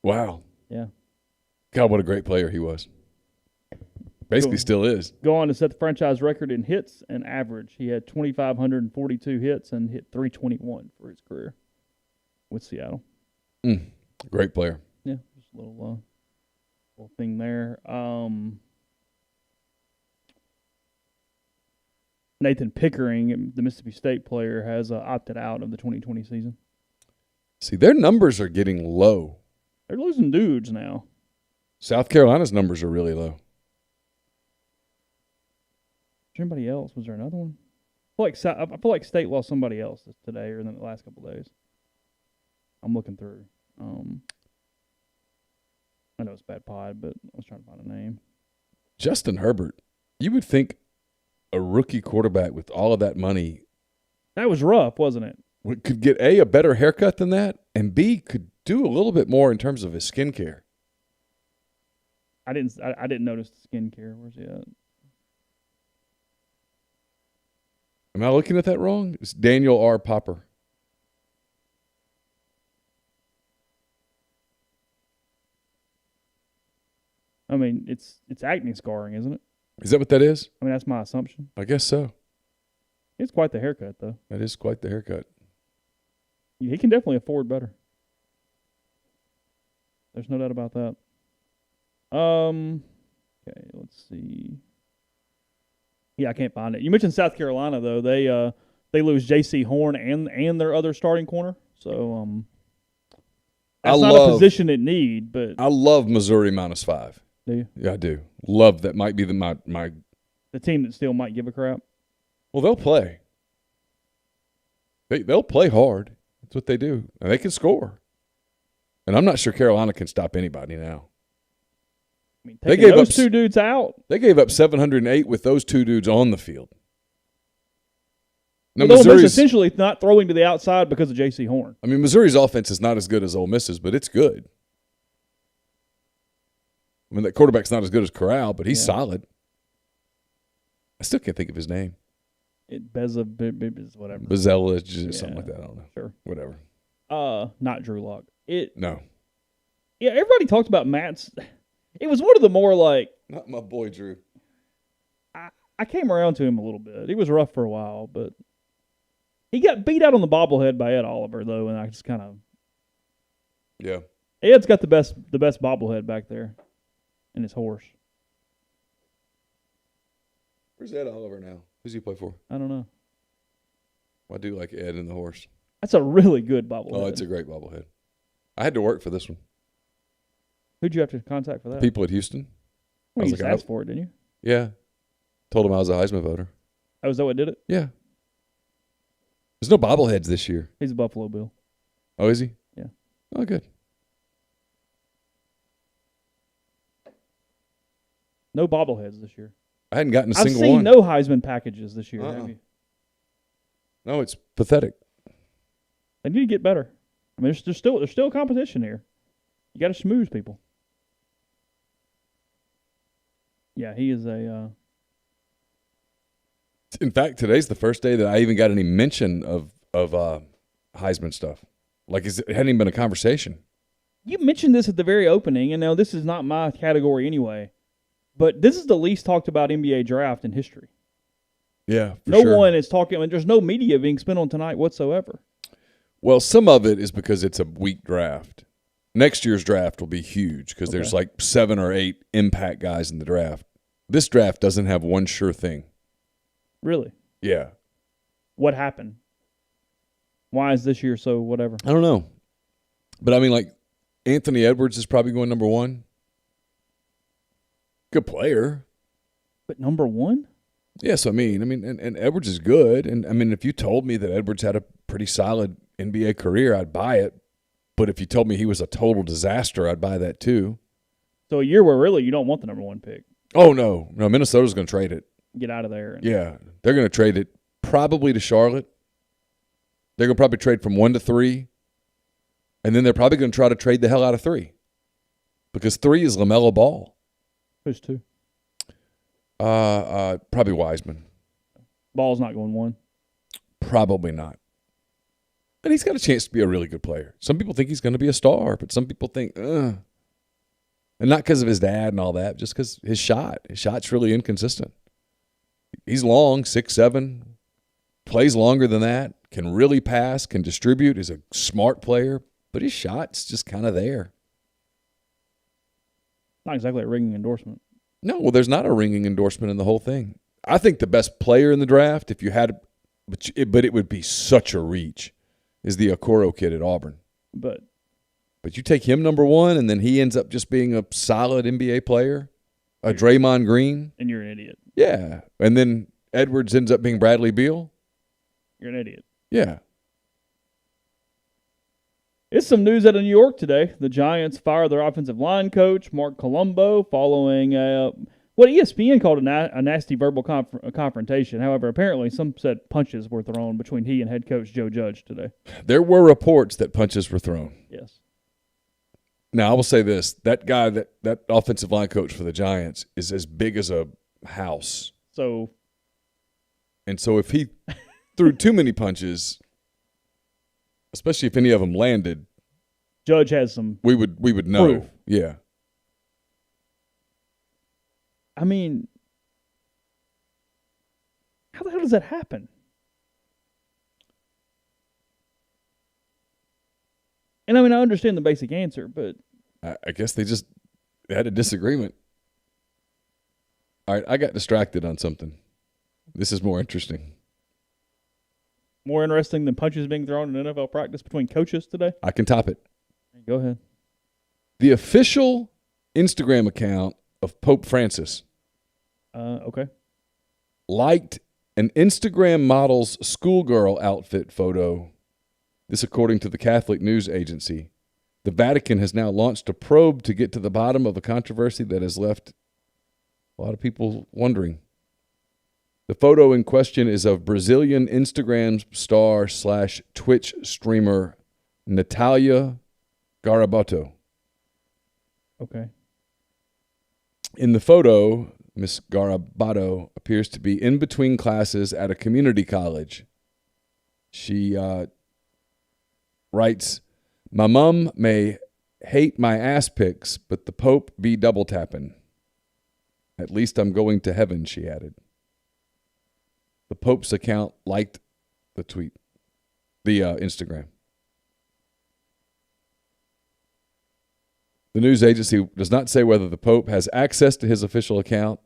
S1: Wow.
S2: Yeah.
S1: God, what a great player he was. Basically still is.
S2: Go on to set the franchise record in hits and average. He had 2,542 hits and hit 321 for his career with Seattle.
S1: Great player.
S2: Yeah, just a little thing there. Nathan Pickering, the Mississippi State player, has opted out of the 2020 season.
S1: See, their numbers are getting low.
S2: They're losing dudes now.
S1: South Carolina's numbers are really low.
S2: Is there anybody else? Was there another one? I feel like State lost somebody else today or in the last couple of days. I'm looking through. I know it's bad pod, but I was trying to find a name.
S1: Justin Herbert. You would think a rookie quarterback with all of that money.
S2: That was rough, wasn't it?
S1: Could get A, a better haircut than that, and B, could do a little bit more in terms of his skincare.
S2: I didn't notice the skincare. Where's he at?
S1: Am I looking at that wrong? It's Daniel R. Popper.
S2: I mean, it's acne scarring, isn't it?
S1: Is that what that is?
S2: I mean, that's my assumption.
S1: I guess so.
S2: It's quite the haircut, though.
S1: That is quite the haircut.
S2: He can definitely afford better. There's no doubt about that. Okay, let's see. Yeah, I can't find it. You mentioned South Carolina, though. They lose J.C. Horn and their other starting corner. So That's not a position at need, but
S1: I love Missouri -5.
S2: Do you?
S1: Yeah, I do. Love that. Might be my.
S2: The team that still might give a crap.
S1: Well, they'll play. They'll play hard. That's what they do, and they can score. And I'm not sure Carolina can stop anybody now.
S2: I mean, they gave those two dudes out.
S1: They gave up 708 with those two dudes on the field. Now,
S2: Ole Miss essentially not throwing to the outside because of J.C. Horn.
S1: I mean, Missouri's offense is not as good as Ole Miss's, but it's good. I mean, that quarterback's not as good as Corral, but he's solid. I still can't think of his name.
S2: Whatever.
S1: Bazella, something like that. I don't know.
S2: Sure.
S1: Whatever.
S2: Not Drew Lock.
S1: No.
S2: Yeah, everybody talked about Matt's. It was one of the more like.
S1: Not my boy, Drew.
S2: I came around to him a little bit. He was rough for a while, but he got beat out on the bobblehead by Ed Oliver, though, and I just kind of.
S1: Yeah.
S2: Ed's got the best bobblehead back there, and his horse.
S1: Where's Ed Oliver now? Who's he play for?
S2: I don't know.
S1: I do like Ed and the horse.
S2: That's a really good bobblehead.
S1: Oh, it's a great bobblehead. I had to work for this one.
S2: Who'd you have to contact for that?
S1: People at Houston.
S2: Well, you just asked for it, didn't you?
S1: Yeah. Told him I was a Heisman voter.
S2: Oh, is that what did it?
S1: Yeah. There's no bobbleheads this year.
S2: He's a Buffalo Bill.
S1: Oh, is he?
S2: Yeah.
S1: Oh, good.
S2: No bobbleheads this year.
S1: I hadn't gotten a single one.
S2: I've seen no Heisman packages this year, have you?
S1: No, it's pathetic.
S2: They need to get better. I mean, there's still competition here. You got to schmooze people. Yeah, he is a.
S1: In fact, today's the first day that I even got any mention of Heisman stuff. Like it hadn't even been a conversation.
S2: You mentioned this at the very opening, and now this is not my category anyway. But this is the least talked about NBA draft in history.
S1: Yeah, for
S2: no
S1: sure.
S2: one is talking. I mean, there's no media being spent on tonight whatsoever.
S1: Well, some of it is because it's a weak draft. Next year's draft will be huge because there's like 7 or 8 impact guys in the draft. This draft doesn't have one sure thing.
S2: Really?
S1: Yeah.
S2: What happened? Why is this year so whatever?
S1: I don't know. But, I mean, like, Anthony Edwards is probably going number 1. Good player.
S2: But number 1?
S1: Yes, I mean, and Edwards is good. And, I mean, if you told me that Edwards had a pretty solid NBA career, I'd buy it. But if you told me he was a total disaster, I'd buy that too.
S2: So a year where really you don't want the number 1 pick.
S1: Oh, no. No, Minnesota's going to trade it.
S2: Get out of there.
S1: Yeah. They're going to trade it probably to Charlotte. They're going to probably trade from 1 to 3. And then they're probably going to try to trade the hell out of 3. Because 3 is LaMelo Ball.
S2: Who's 2?
S1: Probably Wiseman.
S2: Ball's not going 1.
S1: Probably not. And he's got a chance to be a really good player. Some people think he's going to be a star, but some people think, And not because of his dad and all that, just because his shot's really inconsistent. He's long, 6'7", plays longer than that, can really pass, can distribute, is a smart player, but his shot's just kind of there.
S2: Not exactly a ringing endorsement.
S1: No, well, there's not a ringing endorsement in the whole thing. I think the best player in the draft, if you had, but it would be such a reach, is the Okoro kid at Auburn.
S2: But
S1: you take him number 1, and then he ends up just being a solid NBA player, a Draymond Green.
S2: And you're an idiot.
S1: Yeah. And then Edwards ends up being Bradley Beal.
S2: You're an idiot.
S1: Yeah.
S2: It's some news out of New York today. The Giants fired their offensive line coach, Mark Colombo, following what ESPN called a nasty verbal confrontation. However, apparently some said punches were thrown between he and head coach Joe Judge today.
S1: There were reports that punches were thrown.
S2: Yes.
S1: Now, I will say this. That guy, that offensive line coach for the Giants, is as big as a house.
S2: So
S1: if he threw too many punches, especially if any of them landed,
S2: Judge has some
S1: we would know.
S2: proof.
S1: Yeah.
S2: I mean, how the hell does that happen? And I mean, I understand the basic answer, but
S1: I guess they had a disagreement. All right, I got distracted on something. This is more interesting.
S2: More interesting than punches being thrown in NFL practice between coaches today?
S1: I can top it.
S2: Go ahead.
S1: The official Instagram account of Pope Francis
S2: Okay.
S1: liked an Instagram model's schoolgirl outfit photo. This according to the Catholic news agency. The Vatican has now launched a probe to get to the bottom of a controversy that has left a lot of people wondering. The photo in question is of Brazilian Instagram star / Twitch streamer Natalia Garabato.
S2: Okay.
S1: In the photo, Miss Garabato appears to be in between classes at a community college. She writes, "My mom may hate my ass pics, but the Pope be double tapping. At least I'm going to heaven," she added. The Pope's account liked the tweet, the Instagram. The news agency does not say whether the Pope has access to his official account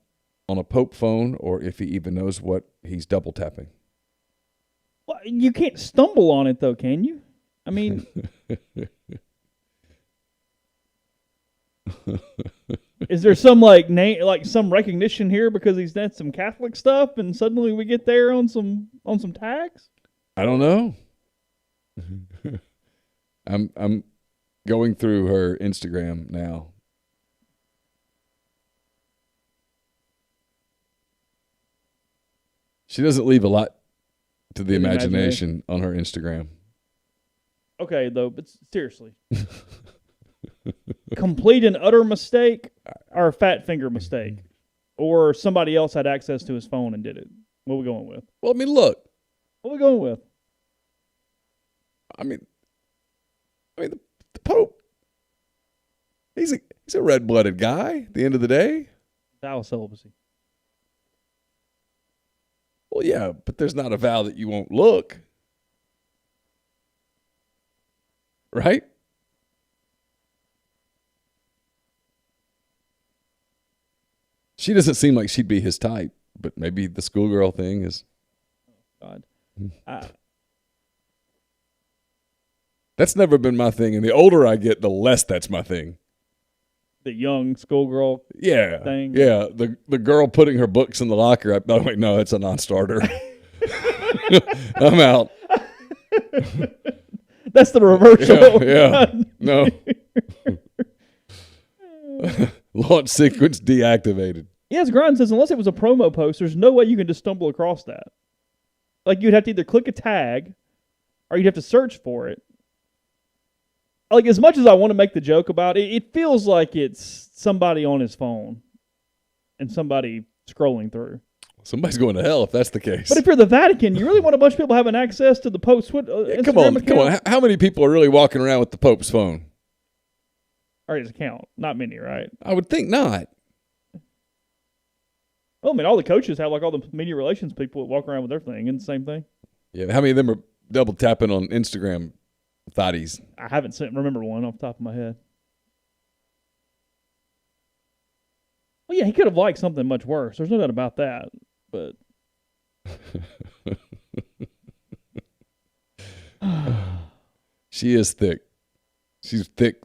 S1: on a Pope phone or if he even knows what he's double tapping.
S2: Well, you can't stumble on it, though, can you? I mean, is there some some recognition here because he's done some Catholic stuff, and suddenly we get there on some tags?
S1: I don't know. I'm going through her Instagram now. She doesn't leave a lot to the imagination on her Instagram.
S2: Okay, though, but seriously. Complete and utter mistake or a fat finger mistake? Or somebody else had access to his phone and did it? What are we going with?
S1: Well, I mean, look.
S2: What are we going with?
S1: I mean, the Pope, he's a red-blooded guy at the end of the day.
S2: Vow of celibacy.
S1: Well, yeah, but there's not a vow that you won't look. Right? She doesn't seem like she'd be his type, but maybe the schoolgirl thing is.
S2: God.
S1: That's never been my thing, and the older I get, the less that's my thing.
S2: The young schoolgirl thing?
S1: Yeah, the girl putting her books in the locker. Oh, wait, no, it's a non-starter. I'm out.
S2: That's the reversal.
S1: Yeah. No. Launch sequence deactivated.
S2: Yeah, as Grind says, unless it was a promo post, there's no way you can just stumble across that. Like, you'd have to either click a tag or you'd have to search for it. Like, as much as I want to make the joke about it, it feels like it's somebody on his phone and somebody scrolling through.
S1: Somebody's going to hell if that's the case.
S2: But if you're the Vatican, you really want a bunch of people having access to the Pope's Instagram account?
S1: Come on. How many people are really walking around with the Pope's phone?
S2: Or his account. Not many, right?
S1: I would think not.
S2: Well, I mean, all the coaches have, like, all the media relations people that walk around with their thing, and the same thing.
S1: Yeah, how many of them are double tapping on Instagram thotties?
S2: I haven't remember one off the top of my head. Well, yeah, he could have liked something much worse. There's no doubt about that. But
S1: she is thick. She's thick.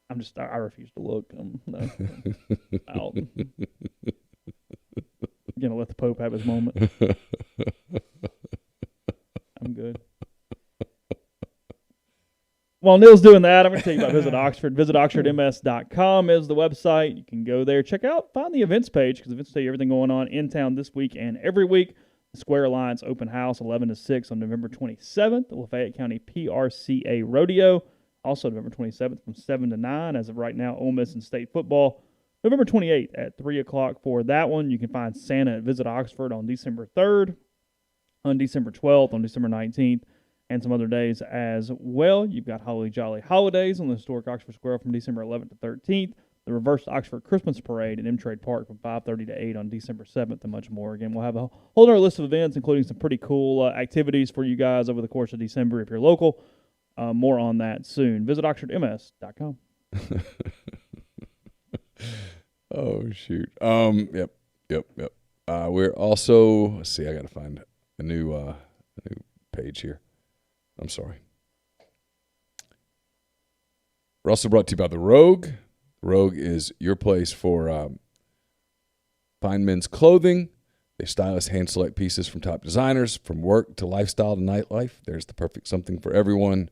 S2: I refuse to look. No, out. I'm gonna let the Pope have his moment. I'm good. While Neal's doing that, I'm going to tell you about Visit Oxford. VisitOxfordMS.com is the website. You can go there, find the events page, because events tell you everything going on in town this week and every week. The Square Alliance Open House, 11 to 6 on November 27th, the Lafayette County PRCA Rodeo, also November 27th from 7 to 9. As of right now, Ole Miss and state football. November 28th at 3 o'clock for that one. You can find Santa at Visit Oxford on December 3rd, on December 12th, on December 19th. And some other days as well. You've got Holly Jolly Holidays on the historic Oxford Square from December 11th to 13th. The reversed Oxford Christmas Parade at M-Trade Park from 5:30 to 8 on December 7th, and much more. Again, we'll have a whole other list of events, including some pretty cool activities for you guys over the course of December if you're local. More on that soon. Visit OxfordMS.com.
S1: Oh, shoot. Yep. We're also, let's see, I got to find a new page here. I'm sorry. We're also brought to you by The Rogue. The Rogue is your place for fine men's clothing. They stylish hand-select pieces from top designers, from work to lifestyle to nightlife. There's the perfect something for everyone.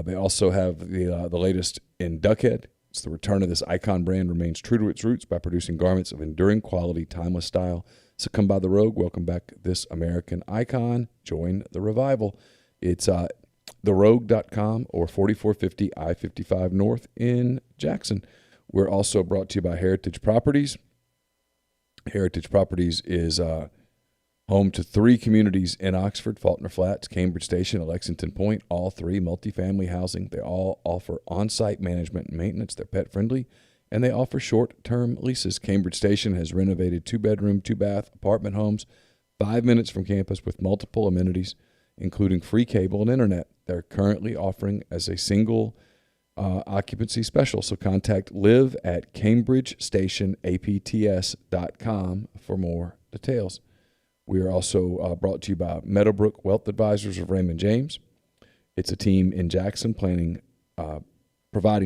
S1: They also have the latest in Duckhead. It's the return of this icon brand remains true to its roots by producing garments of enduring quality, timeless style. So come by The Rogue. Welcome back this American icon. Join the revival. It's therogue.com or 4450 I-55 North in Jackson. We're also brought to you by Heritage Properties. Heritage Properties is home to 3 communities in Oxford: Faulkner Flats, Cambridge Station, and Lexington Point, all 3 multifamily housing. They all offer on-site management and maintenance. They're pet-friendly, and they offer short-term leases. Cambridge Station has renovated 2-bedroom, 2-bath apartment homes 5 minutes from campus with multiple amenities, including free cable and internet. They're currently offering as a single occupancy special. So contact live at cambridgestationapts.com for more details. We are also brought to you by Meadowbrook Wealth Advisors of Raymond James. It's a team in Jackson providing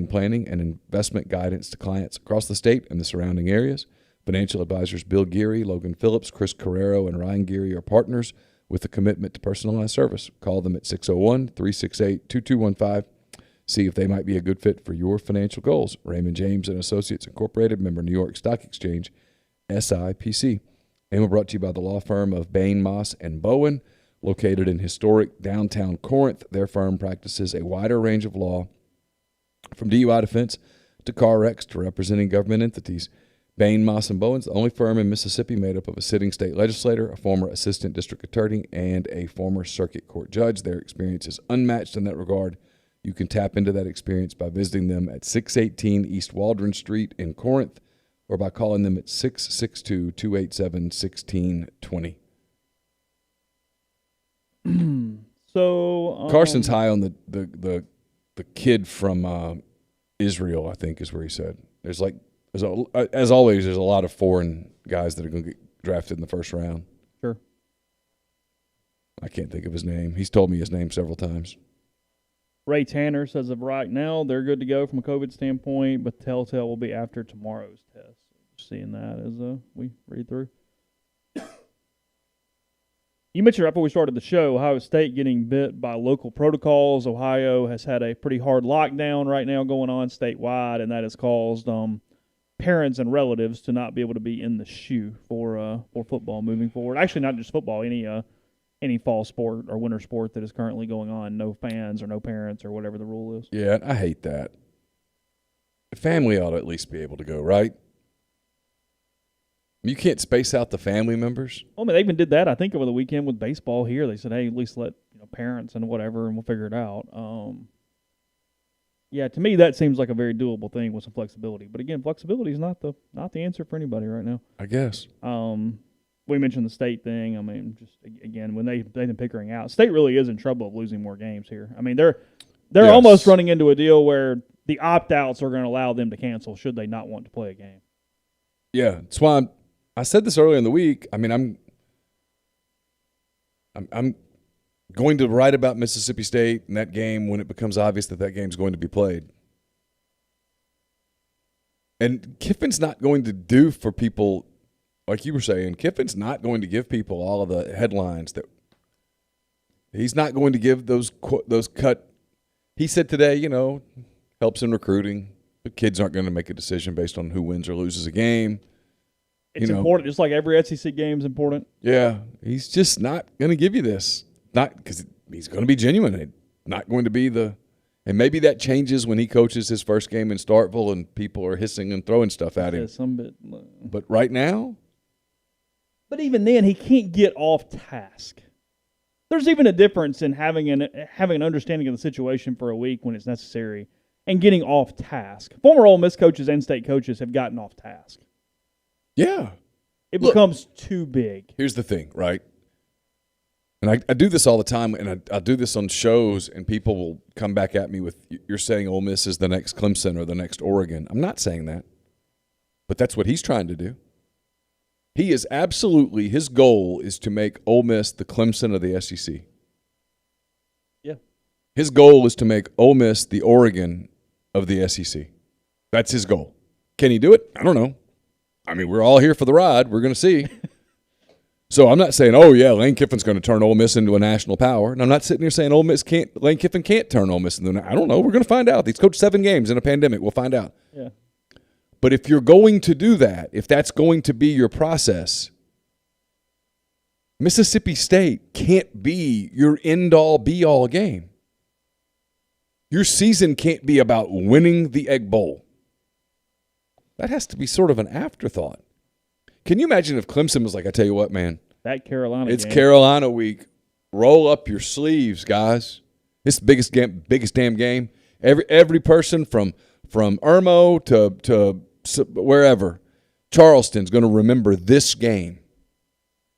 S1: planning and investment guidance to clients across the state and the surrounding areas. Financial advisors Bill Geary, Logan Phillips, Chris Carrero, and Ryan Geary are partners with a commitment to personalized service. Call them at 601-368-2215. See if they might be a good fit for your financial goals. Raymond James and Associates Incorporated, member New York Stock Exchange, SIPC. And we're brought to you by the law firm of Bain, Moss, and Bowen, located in historic downtown Corinth. Their firm practices a wider range of law, from DUI defense to car wrecks to representing government entities. Bain, Moss, and Bowen is the only firm in Mississippi made up of a sitting state legislator, a former assistant district attorney, and a former circuit court judge. Their experience is unmatched in that regard. You can tap into that experience by visiting them at 618 East Waldron Street in Corinth, or by calling them at 662-287-1620.
S2: So
S1: Carson's high on the kid from Israel, I think is where he said. As always, there's a lot of foreign guys that are going to get drafted in the first round.
S2: Sure.
S1: I can't think of his name. He's told me his name several times.
S2: Ray Tanner says of right now they're good to go from a COVID standpoint, but telltale will be after tomorrow's test. Seeing that as we read through. You mentioned right before we started the show, Ohio State getting bit by local protocols. Ohio has had a pretty hard lockdown right now going on statewide, and that has caused parents and relatives to not be able to be in the shoe for football moving forward. Actually, not just football, any fall sport or winter sport that is currently going on. No fans or no parents or whatever the rule is.
S1: Yeah, I hate that. The family ought to at least be able to go, right? You can't space out the family members.
S2: Well, I mean, they even did that, I think, over the weekend with baseball here. They said, hey, at least let parents and whatever, and we'll figure it out. Yeah, to me, that seems like a very doable thing with some flexibility. But again, flexibility is not the answer for anybody right now.
S1: I guess.
S2: We mentioned the state thing. I mean, just again, when they've been Pickering out, state really is in trouble of losing more games here. I mean, they're
S1: Yes.
S2: almost running into a deal where the opt-outs are going to allow them to cancel should they not want to play a game.
S1: Yeah, that's why I said this earlier in the week. I mean, I'm going to write about Mississippi State and that game when it becomes obvious that game's going to be played. And Kiffin's not going to do for people, like you were saying, Kiffin's not going to give people all of the headlines that he's not going to give those cut. He said today, helps in recruiting, but kids aren't going to make a decision based on who wins or loses a game.
S2: It's important, just like every SEC game is important.
S1: Yeah, he's just not going to give you this. Not because he's going to be genuine. Not going to be and maybe that changes when he coaches his first game in Starkville and people are hissing and throwing stuff at him.
S2: Yeah, some bit.
S1: But right now?
S2: But even then, he can't get off task. There's even a difference in having an understanding of the situation for a week when it's necessary and getting off task. Former Ole Miss coaches and state coaches have gotten off task.
S1: Yeah.
S2: It becomes too big.
S1: Here's the thing, right? And I do this all the time, and I do this on shows, and people will come back at me with, you're saying Ole Miss is the next Clemson or the next Oregon. I'm not saying that. But that's what he's trying to do. He is absolutely, his goal is to make Ole Miss the Clemson of the SEC.
S2: Yeah.
S1: His goal is to make Ole Miss the Oregon of the SEC. That's his goal. Can he do it? I don't know. I mean, we're all here for the ride. We're going to see. So I'm not saying, oh, yeah, Lane Kiffin's going to turn Ole Miss into a national power. And I'm not sitting here saying Lane Kiffin can't turn Ole Miss into I don't know. We're going to find out. He's coached 7 games in a pandemic. We'll find out.
S2: Yeah.
S1: But if you're going to do that, if that's going to be your process, Mississippi State can't be your end-all, be-all game. Your season can't be about winning the Egg Bowl. That has to be sort of an afterthought. Can you imagine if Clemson was like, I tell you what, man.
S2: That Carolina
S1: It's
S2: game.
S1: Carolina week. Roll up your sleeves, guys. It's the biggest damn game. Every person from Irmo to wherever, Charleston's going to remember this game.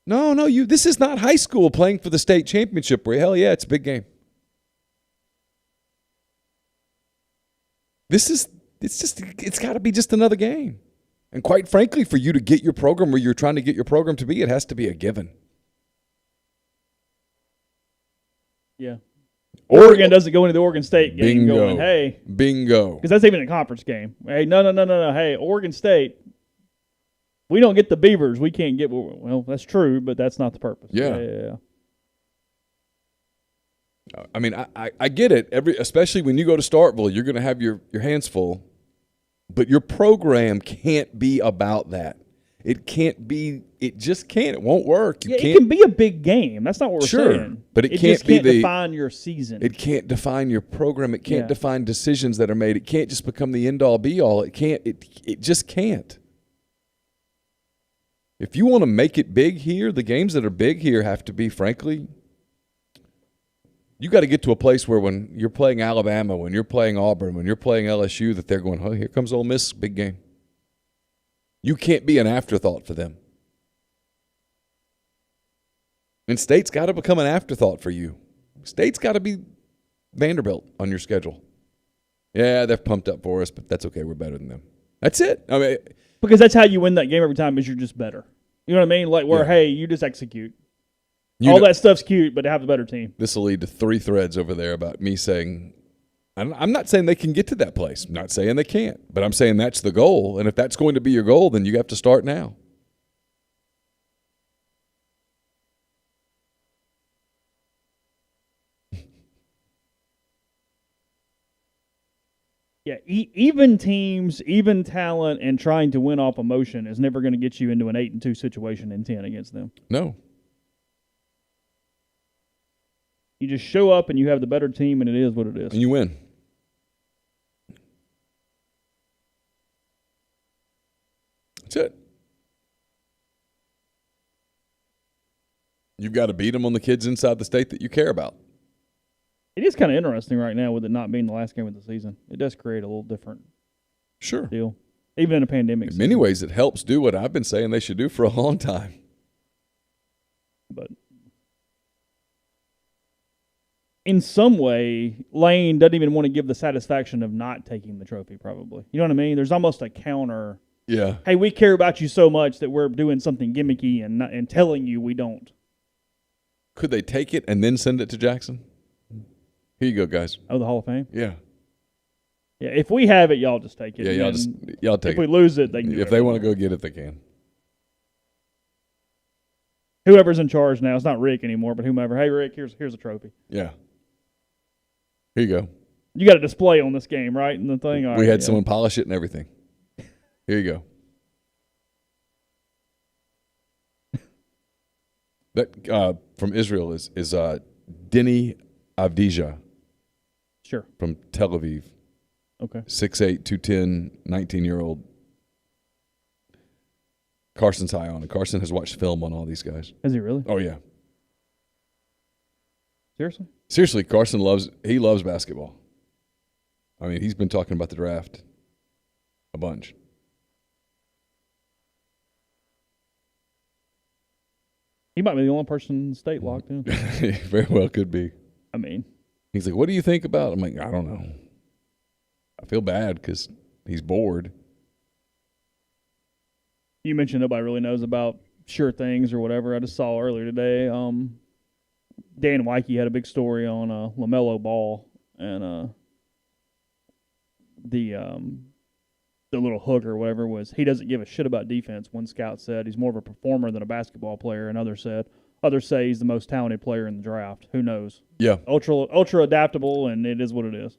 S1: No, this is not high school playing for the state championship. Hell yeah, it's a big game. It's got to be just another game. And quite frankly, for you to get your program where you're trying to get your program to be, it has to be a given.
S2: Yeah. Oregon doesn't go into the Oregon State game going, hey.
S1: Bingo.
S2: Because that's even a conference game. Hey, no. Hey, Oregon State, we don't get the Beavers. We can't get – well, that's true, but that's not the purpose.
S1: Yeah. I mean, I get it. Especially when you go to Starkville, you're going to have your hands full. But your program can't be about that. It can't be. It just can't. It won't work.
S2: It can be a big game. That's not what we're saying.
S1: But it
S2: just can't define your season.
S1: It can't define your program. It can't define decisions that are made. It can't just become the end-all, be-all. It can't. It just can't. If you want to make it big here, the games that are big here have to be, frankly, you got to get to a place where when you're playing Alabama, when you're playing Auburn, when you're playing LSU, that they're going, oh, here comes Ole Miss, big game. You can't be an afterthought for them. And State's got to become an afterthought for you. State's got to be Vanderbilt on your schedule. Yeah, they're pumped up for us, but that's okay. We're better than them. That's it. I mean,
S2: because that's how you win that game every time is you're just better. You know what I mean? Like where, hey, you just execute. That stuff's cute, but have a better team.
S1: This will lead to 3 threads over there about me saying, I'm not saying they can get to that place. I'm not saying they can't, but I'm saying that's the goal. And if that's going to be your goal, then you have to start now.
S2: Yeah, even teams, even talent, and trying to win off emotion is never going to get you into an 8-2 situation in 10 against them.
S1: No.
S2: You just show up and you have the better team, and it is what it is.
S1: And you win. That's it. You've got to beat them on the kids inside the state that you care about.
S2: It is kind of interesting right now with it not being the last game of the season. It does create a little different deal, even in a pandemic.
S1: In many ways, it helps do what I've been saying they should do for a long time.
S2: But in some way, Lane doesn't even want to give the satisfaction of not taking the trophy, probably. You know what I mean? There's almost a counter.
S1: Yeah.
S2: Hey, we care about you so much that we're doing something gimmicky and telling you we don't.
S1: Could they take it and then send it to Jackson? Here you go, guys.
S2: Oh, the Hall of Fame?
S1: Yeah.
S2: Yeah, if we have it, y'all just take it.
S1: Yeah, y'all take it.
S2: If we lose it, they can do it.
S1: If they want to go get it, they can.
S2: Whoever's in charge now, it's not Rick anymore, but whomever. Hey, Rick, here's a trophy.
S1: Yeah. Here you go.
S2: You got a display on this game, right? And the thing.
S1: We had someone polish it and everything. Here you go. That from Israel is Denny Avdija.
S2: Sure.
S1: From Tel Aviv.
S2: Okay.
S1: 6'8", 210, 19-year-old. Carson's high on it. Carson has watched film on all these guys.
S2: Has he really?
S1: Oh, yeah.
S2: Seriously?
S1: Seriously, Carson loves basketball. I mean, he's been talking about the draft a bunch.
S2: He might be the only person in the state locked in.
S1: Very well could be.
S2: I mean.
S1: He's like, what do you think about it? I'm like, I don't know. I feel bad because he's bored.
S2: You mentioned nobody really knows about sure things or whatever. I just saw earlier today, Dan Wyke had a big story on LaMelo Ball and little hook or whatever was he doesn't give a shit about defense. One scout said he's more of a performer than a basketball player, and others say he's the most talented player in the draft. Who knows?
S1: Yeah.
S2: Ultra adaptable, and it is what it is.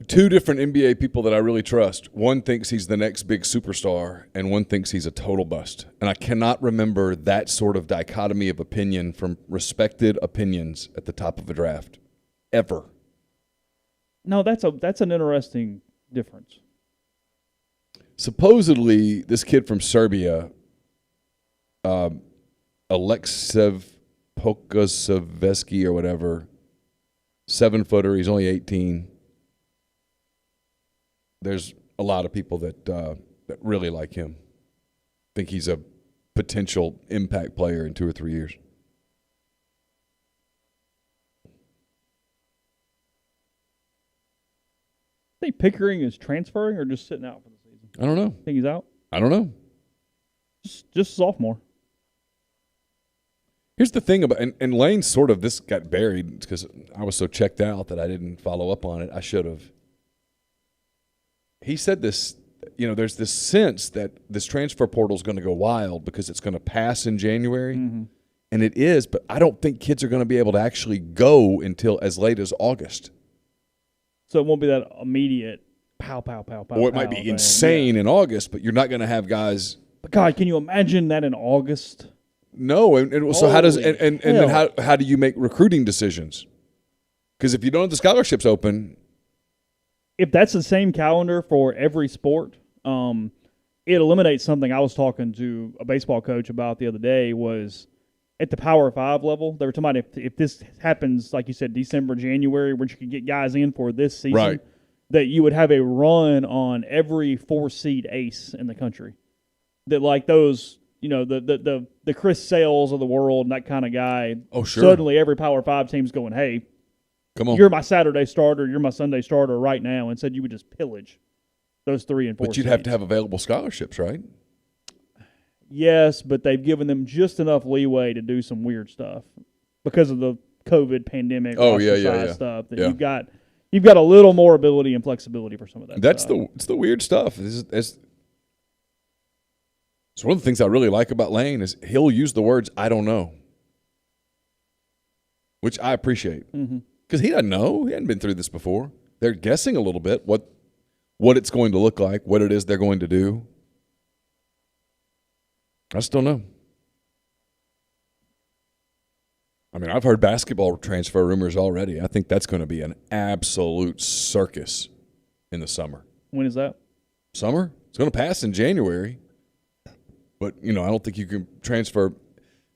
S1: Two different NBA people that I really trust. One thinks he's the next big superstar, and one thinks he's a total bust. And I cannot remember that sort of dichotomy of opinion from respected opinions at the top of a draft, ever.
S2: No, that's an interesting difference.
S1: Supposedly, this kid from Serbia, Aleksev Pokasevsky or whatever, 7-footer, he's only 18. There's a lot of people that really like him. Think he's a potential impact player in 2 or 3 years.
S2: I think Pickering is transferring or just sitting out for the season.
S1: I don't know.
S2: Think he's out?
S1: I don't know.
S2: Just sophomore.
S1: Here's the thing about and Lane sort of this got buried because I was so checked out that I didn't follow up on it. I should have. He said this, there's this sense that this transfer portal is going to go wild because it's going to pass in January, and it is, but I don't think kids are going to be able to actually go until as late as August.
S2: So it won't be that immediate pow.
S1: Or it might be insane in August, but you're not going to have guys.
S2: But God, can you imagine that in August?
S1: No, and so how does and then how do you make recruiting decisions? Because if you don't have the scholarships open.
S2: If that's the same calendar for every sport, it eliminates something I was talking to a baseball coach about the other day was at the Power 5 level. They were talking about if this happens, like you said, December, January, where you could get guys in for this season,
S1: right,
S2: that you would have a run on every 4-seed ace in the country. That like those, the Chris Sales of the world and that kind of guy.
S1: Oh, sure.
S2: Suddenly every Power 5 team's going, hey,
S1: come on,
S2: you're my Saturday starter, you're my Sunday starter right now, and said you would just pillage those 3 and 4.
S1: But you'd have to have available scholarships, right?
S2: Yes, but they've given them just enough leeway to do some weird stuff because of the COVID pandemic. Stuff that you've got a little more ability and flexibility for some of that.
S1: It's the weird stuff. It's one of the things I really like about Lane is he'll use the words "I don't know," which I appreciate. Mm-hmm. Because he doesn't know. He hadn't been through this before. They're guessing a little bit what it's going to look like, what it is they're going to do. I just don't know. I mean, I've heard basketball transfer rumors already. I think that's going to be an absolute circus in the summer.
S2: When is that?
S1: Summer? It's going to pass in January. But, I don't think you can transfer.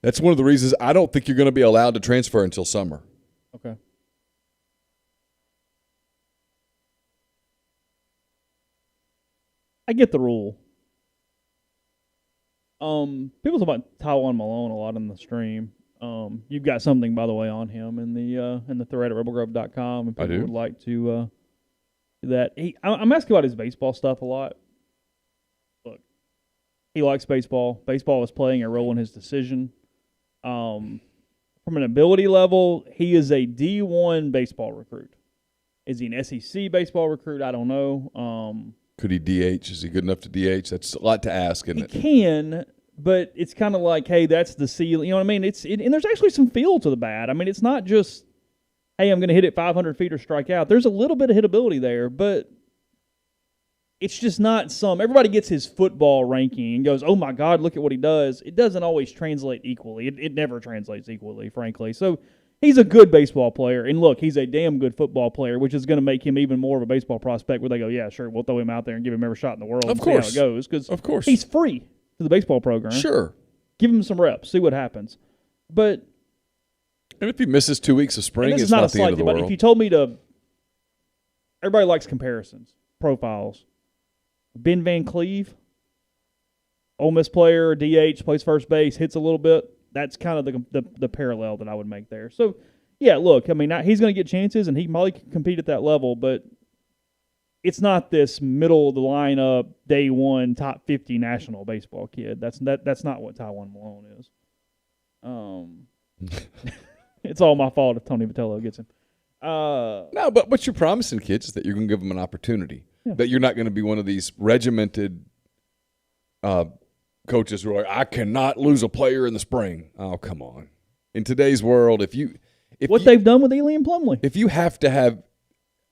S1: That's one of the reasons I don't think you're going to be allowed to transfer until summer.
S2: Okay. I get the rule. People talk about Tywone Malone a lot in the stream. You've got something, by the way, on him in the thread at rebelgrove.com. If people would like to do that. I'm asking about his baseball stuff a lot. Look, he likes baseball. Baseball is playing a role in his decision. From an ability level, he is a D1 baseball recruit. Is he an SEC baseball recruit? I don't know.
S1: Could he DH? Is he good enough to DH? That's a lot to ask, isn't it?
S2: He can, but it's kind of like, hey, that's the ceiling. You know what I mean? And there's actually some feel to the bat. I mean, it's not just, hey, I'm going to hit it 500 feet or strike out. There's a little bit of hitability there, but it's just not some. Everybody gets his football ranking and goes, oh, my God, look at what he does. It doesn't always translate equally. It never translates equally, frankly. So he's a good baseball player. And, look, he's a damn good football player, which is going to make him even more of a baseball prospect where they go, yeah, sure, we'll throw him out there and give him every shot in the world and see how it goes. Because he's free to the baseball program.
S1: Sure.
S2: Give him some reps. See what happens. But
S1: and if he misses 2 weeks of spring, it's not the end of the world.
S2: If you told me to – everybody likes comparisons, profiles. Ben Van Cleve, Ole Miss player, DH, plays first base, hits a little bit. That's kind of the parallel that I would make there. So, yeah, look, I mean, he's going to get chances, and he probably can compete at that level, but it's not this middle of the lineup, day one, top 50 national baseball kid. That's not what Tywone Malone is. It's all my fault if Tony Vitello gets him.
S1: No, but what you're promising kids is that you're going to give them an opportunity.
S2: Yeah.
S1: That you're not going to be one of these regimented coaches who are like, I cannot lose a player in the spring. Oh, come on. In today's world,
S2: they've done with Ely and Plumlee.
S1: If you have to have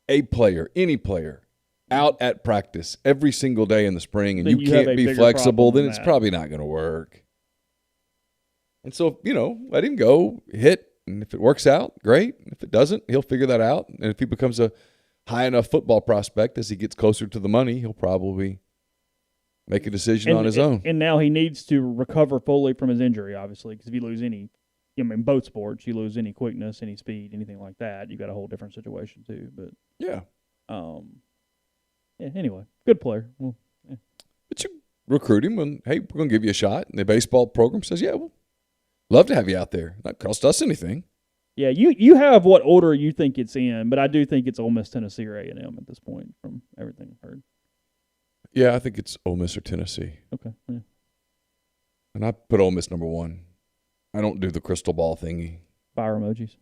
S1: a player, any player, out at practice every single day in the spring and
S2: then
S1: you can't be flexible, then it's
S2: that.
S1: probably not going to work. And so, let him go, hit, and if it works out, great. If it doesn't, he'll figure that out. And if he becomes a high enough football prospect as he gets closer to the money, he'll probably make a decision on his own.
S2: And now he needs to recover fully from his injury, obviously, because if you lose both sports, you lose any quickness, any speed, anything like that, you got a whole different situation too. But
S1: yeah.
S2: Anyway, good player. Well, yeah.
S1: But you recruit him and, hey, we're going to give you a shot. And the baseball program says, yeah, well, love to have you out there. Not cost us anything.
S2: Yeah, you have what order you think it's in, but I do think it's Ole Miss, Tennessee, or A&M at this point from everything I've heard.
S1: Yeah, I think it's Ole Miss or Tennessee.
S2: Okay. Yeah.
S1: And I put Ole Miss number 1. I don't do the crystal ball thingy.
S2: Fire emojis.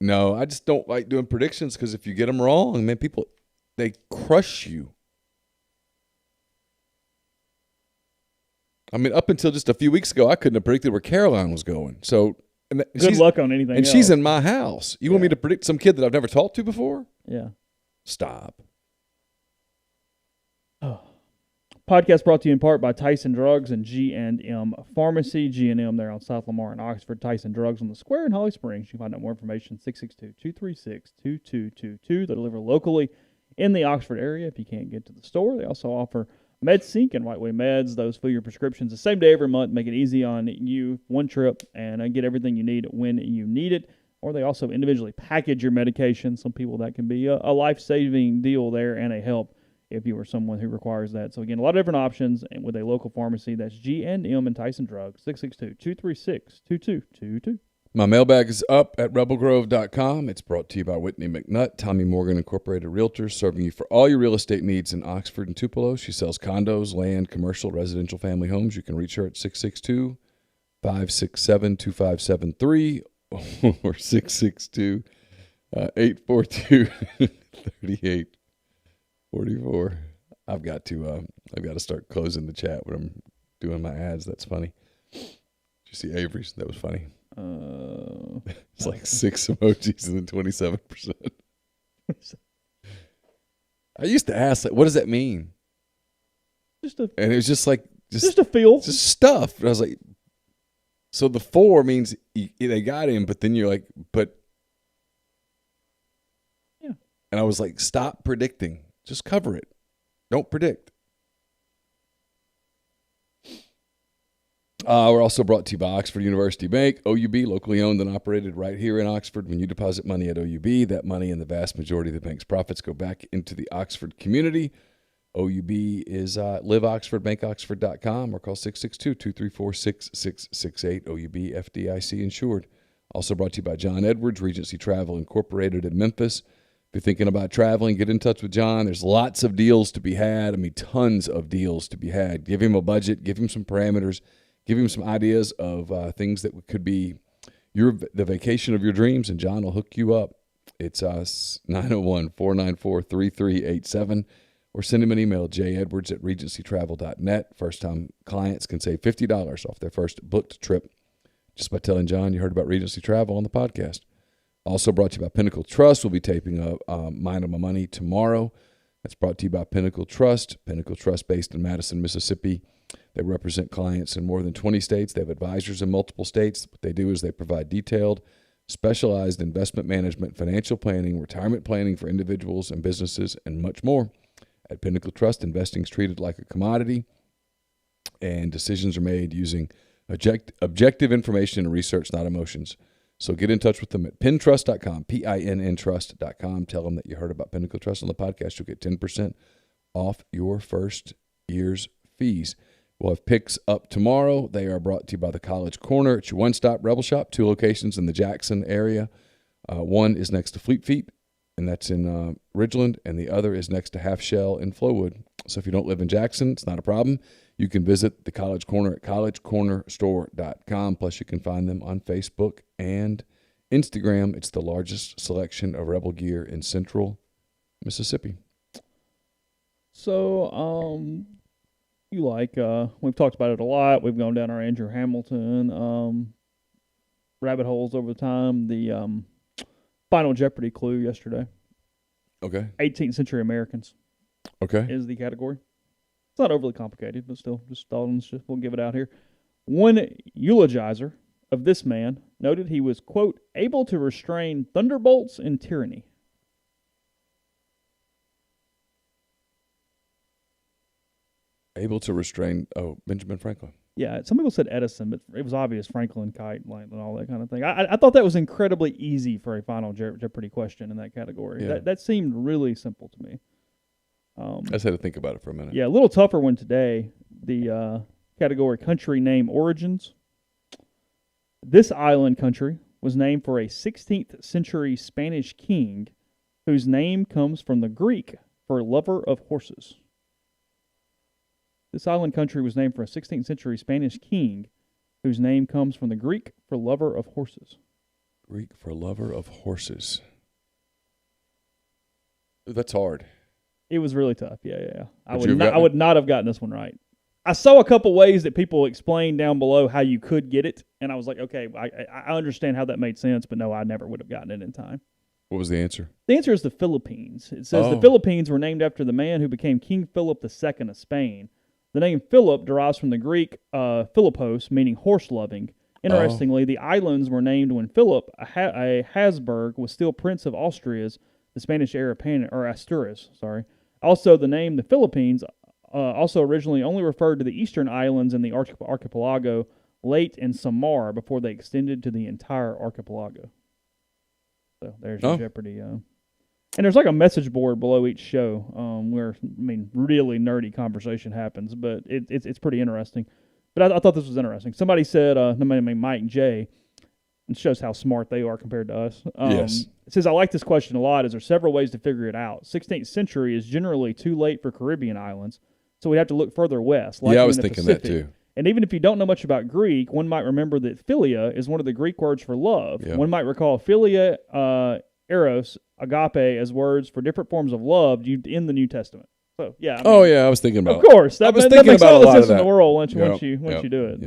S1: No, I just don't like doing predictions because if you get them wrong, man, people, they crush you. I mean, up until just a few weeks ago, I couldn't have predicted where Caroline was going. So,
S2: good luck on anything
S1: and
S2: else.
S1: she's in my house. You want me to predict some kid that I've never talked to before?
S2: Yeah.
S1: Stop.
S2: Oh. Podcast brought to you in part by Tyson Drugs and G&M Pharmacy. G&M there on South Lamar in Oxford. Tyson Drugs on the Square in Holly Springs. You can find out more information 662-236-2222. They deliver locally in the Oxford area if you can't get to the store. They also offer MedSync and Rightway Meds. Those fill your prescriptions the same day every month. Make it easy on you. One trip and get everything you need when you need it. Or they also individually package your medication. Some people that can be a life-saving deal there and a help if you are someone who requires that. So, again, a lot of different options and with a local pharmacy. That's G&M and Tyson Drugs, 662-236-2222.
S1: My mailbag is up at rebelgrove.com. It's brought to you by Whitney McNutt, Tommy Morgan Incorporated Realtors, serving you for all your real estate needs in Oxford and Tupelo. She sells condos, land, commercial, residential, family homes. You can reach her at 662-567-2573 or 662-842-3844. I've got to start closing the chat when I'm doing my ads. That's funny. Did you see Avery's? That was funny. It's like 6 emojis and then 27%. I used to ask, like, what does that mean? And it was just like
S2: just a feel,
S1: just stuff. And I was like, so the 4 means they got him, but then you're like, but
S2: yeah.
S1: And I was like, stop predicting. Just cover it. Don't predict. We're also brought to you by Oxford University Bank, OUB, locally owned and operated right here in Oxford. When you deposit money at OUB, that money and the vast majority of the bank's profits go back into the Oxford community. OUB is liveoxford.bankoxford.com or call 662-234-6668. OUB FDIC insured. Also brought to you by John Edwards, Regency Travel Incorporated in Memphis. If you're thinking about traveling, get in touch with John. There's lots of deals to be had. I mean, tons of deals to be had. Give him a budget. Give him some parameters. Give him some ideas of things that could be the vacation of your dreams, and John will hook you up. It's 901-494-3387, or send him an email, jedwards@regencytravel.net. First-time clients can save $50 off their first booked trip just by telling John you heard about Regency Travel on the podcast. Also brought to you by Pinnacle Trust. We'll be taping a Mind on My Money tomorrow. That's brought to you by Pinnacle Trust based in Madison, Mississippi. They represent clients in more than 20 states. They have advisors in multiple states. What they do is they provide detailed, specialized investment management, financial planning, retirement planning for individuals and businesses, and much more. At Pinnacle Trust, investing is treated like a commodity, and decisions are made using objective information and research, not emotions. So get in touch with them at pintrust.com, PINNtrust.com. Tell them that you heard about Pinnacle Trust on the podcast. You'll get 10% off your first year's fees. We'll have picks up tomorrow. They are brought to you by the College Corner. It's your one-stop Rebel Shop, 2 locations in the Jackson area. One is next to Fleet Feet, and that's in Ridgeland, and the other is next to Half Shell in Flowood. So if you don't live in Jackson, it's not a problem. You can visit the College Corner at collegecornerstore.com. Plus, you can find them on Facebook and Instagram, it's the largest selection of Rebel gear in central Mississippi.
S2: So, you like, we've talked about it a lot. We've gone down our Andrew Hamilton rabbit holes over time. The Final Jeopardy clue yesterday.
S1: Okay.
S2: 18th century Americans.
S1: Okay.
S2: Is the category. It's not overly complicated, but still, just thought we'll give it out here. One eulogizer of this man noted he was, quote, able to restrain thunderbolts and tyranny.
S1: Able to restrain, Benjamin Franklin.
S2: Yeah, some people said Edison, but it was obvious Franklin, Kite, and all that kind of thing. I thought that was incredibly easy for a Final Jeopardy question in that category.
S1: Yeah.
S2: That seemed really simple to me.
S1: I just had to think about it for a minute.
S2: Yeah, a little tougher one today. The category country name origins. This island country was named for a 16th century Spanish king whose name comes from the Greek for lover of horses. This island country was named for a 16th century Spanish king whose name comes from the Greek for lover of horses.
S1: Greek for lover of horses. Ooh, that's hard.
S2: It was really tough. Yeah. I
S1: Would you
S2: would
S1: have
S2: not. I would not have gotten this one right. I saw a couple ways that people explained down below how you could get it, and I was like, okay, I understand how that made sense, but no, I never would have gotten it in time.
S1: What was the answer?
S2: The answer is the Philippines. It says the Philippines were named after the man who became King Philip II of Spain. The name Philip derives from the Greek Philippos, meaning horse-loving. Interestingly, the islands were named when Philip, a Habsburg, was still Prince of Austria's, the Spanish era or Asturias. Sorry. Also, the name the Philippines also originally only referred to the eastern islands in the archipelago, Leyte and Samar, before they extended to the entire archipelago. So there's your Jeopardy. And there's like a message board below each show where, really nerdy conversation happens, but it's pretty interesting. But I thought this was interesting. Somebody said, Mike J., it shows how smart they are compared to us.
S1: Yes.
S2: It says, I like this question a lot, as there are several ways to figure it out. 16th century is generally too late for Caribbean islands, so we'd have to look further west. Like
S1: I was thinking Pacific. That too.
S2: And even if you don't know much about Greek, one might remember that philia is one of the Greek words for love. Yeah. One might recall philia, eros, agape as words for different forms of love in the New Testament. So, yeah.
S1: I was thinking about it.
S2: Of course.
S1: That makes all the sense
S2: in the world once you do it.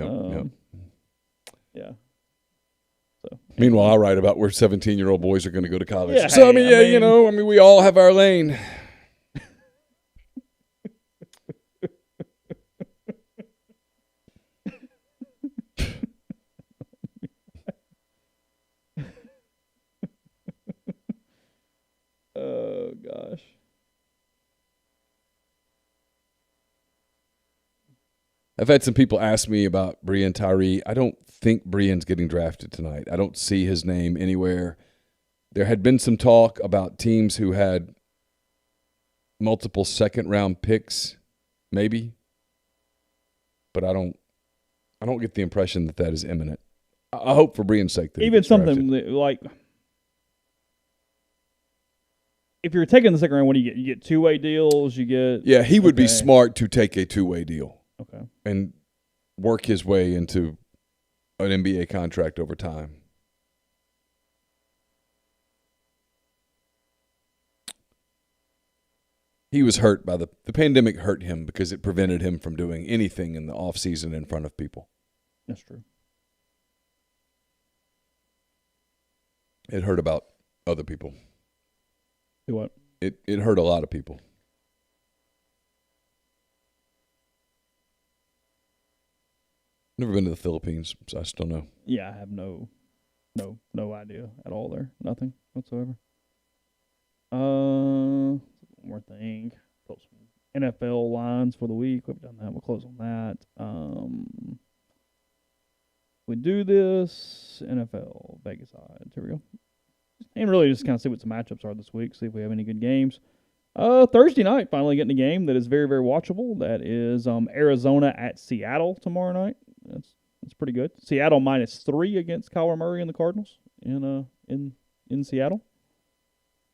S2: Yeah. So,
S1: meanwhile, I write about where 17-year-old boys are going to go to college. Yeah, so, we all have our lane.
S2: Oh, gosh.
S1: I've had some people ask me about Breein Tyree. I don't think Breein's getting drafted tonight. I don't see his name anywhere. There had been some talk about teams who had multiple second-round picks, maybe. But I don't get the impression that is imminent. I hope for Breein's sake that
S2: even something like if you're taking the second round, what do you get? You get two-way deals. You get
S1: he would be smart to take a two-way deal.
S2: Okay.
S1: And work his way into an NBA contract over time. He was hurt by the pandemic hurt him because it prevented him from doing anything in the off season in front of people.
S2: That's true.
S1: It hurt about other people.
S2: Do what?
S1: It hurt a lot of people. Never been to the Philippines, so I still know.
S2: Yeah, I have no idea at all there. Nothing whatsoever. One more thing. NFL lines for the week. We've done that. We'll close on that. We do this NFL Vegas odds. Here we go. And really just kind of see what some matchups are this week. See if we have any good games. Thursday night, finally getting a game that is very, very watchable. That is Arizona at Seattle tomorrow night. That's pretty good. Seattle -3 against Kyler Murray and the Cardinals in Seattle.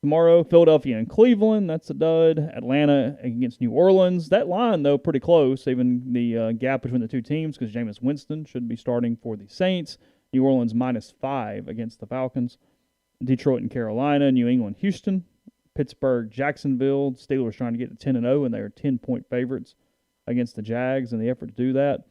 S2: Tomorrow, Philadelphia and Cleveland. That's a dud. Atlanta against New Orleans. That line, though, pretty close, even the gap between the two teams, because Jameis Winston should be starting for the Saints. New Orleans -5 against the Falcons. Detroit and Carolina, New England, Houston, Pittsburgh, Jacksonville. Steelers trying to get to 10-0, and they are 10-point favorites against the Jags in the effort to do that.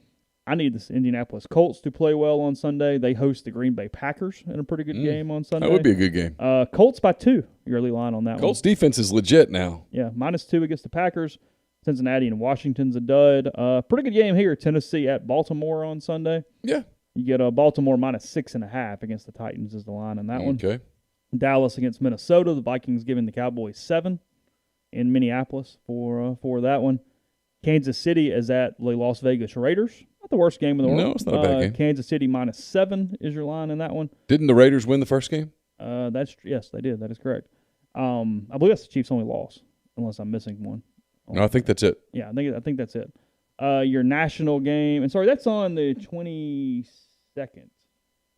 S2: I need the Indianapolis Colts to play well on Sunday. They host the Green Bay Packers in a pretty good game on Sunday.
S1: That would be a good game.
S2: Colts by 2, your early line on that one.
S1: Colts defense is legit now.
S2: Yeah, -2 against the Packers. Cincinnati and Washington's a dud. Pretty good game here. Tennessee at Baltimore on Sunday.
S1: Yeah.
S2: You get Baltimore -6.5 against the Titans is the line on that one.
S1: Okay.
S2: Dallas against Minnesota. The Vikings giving the Cowboys 7 in Minneapolis for that one. Kansas City is at the Las Vegas Raiders. Not the worst game in the world.
S1: No, it's not a bad game.
S2: Kansas City -7 is your line in that one.
S1: Didn't the Raiders win the first game?
S2: Yes, they did. That is correct. I believe that's the Chiefs' only loss, unless I'm missing one.
S1: No, I think that's it.
S2: Yeah, I think that's it. Your national game, and sorry, that's on the 22nd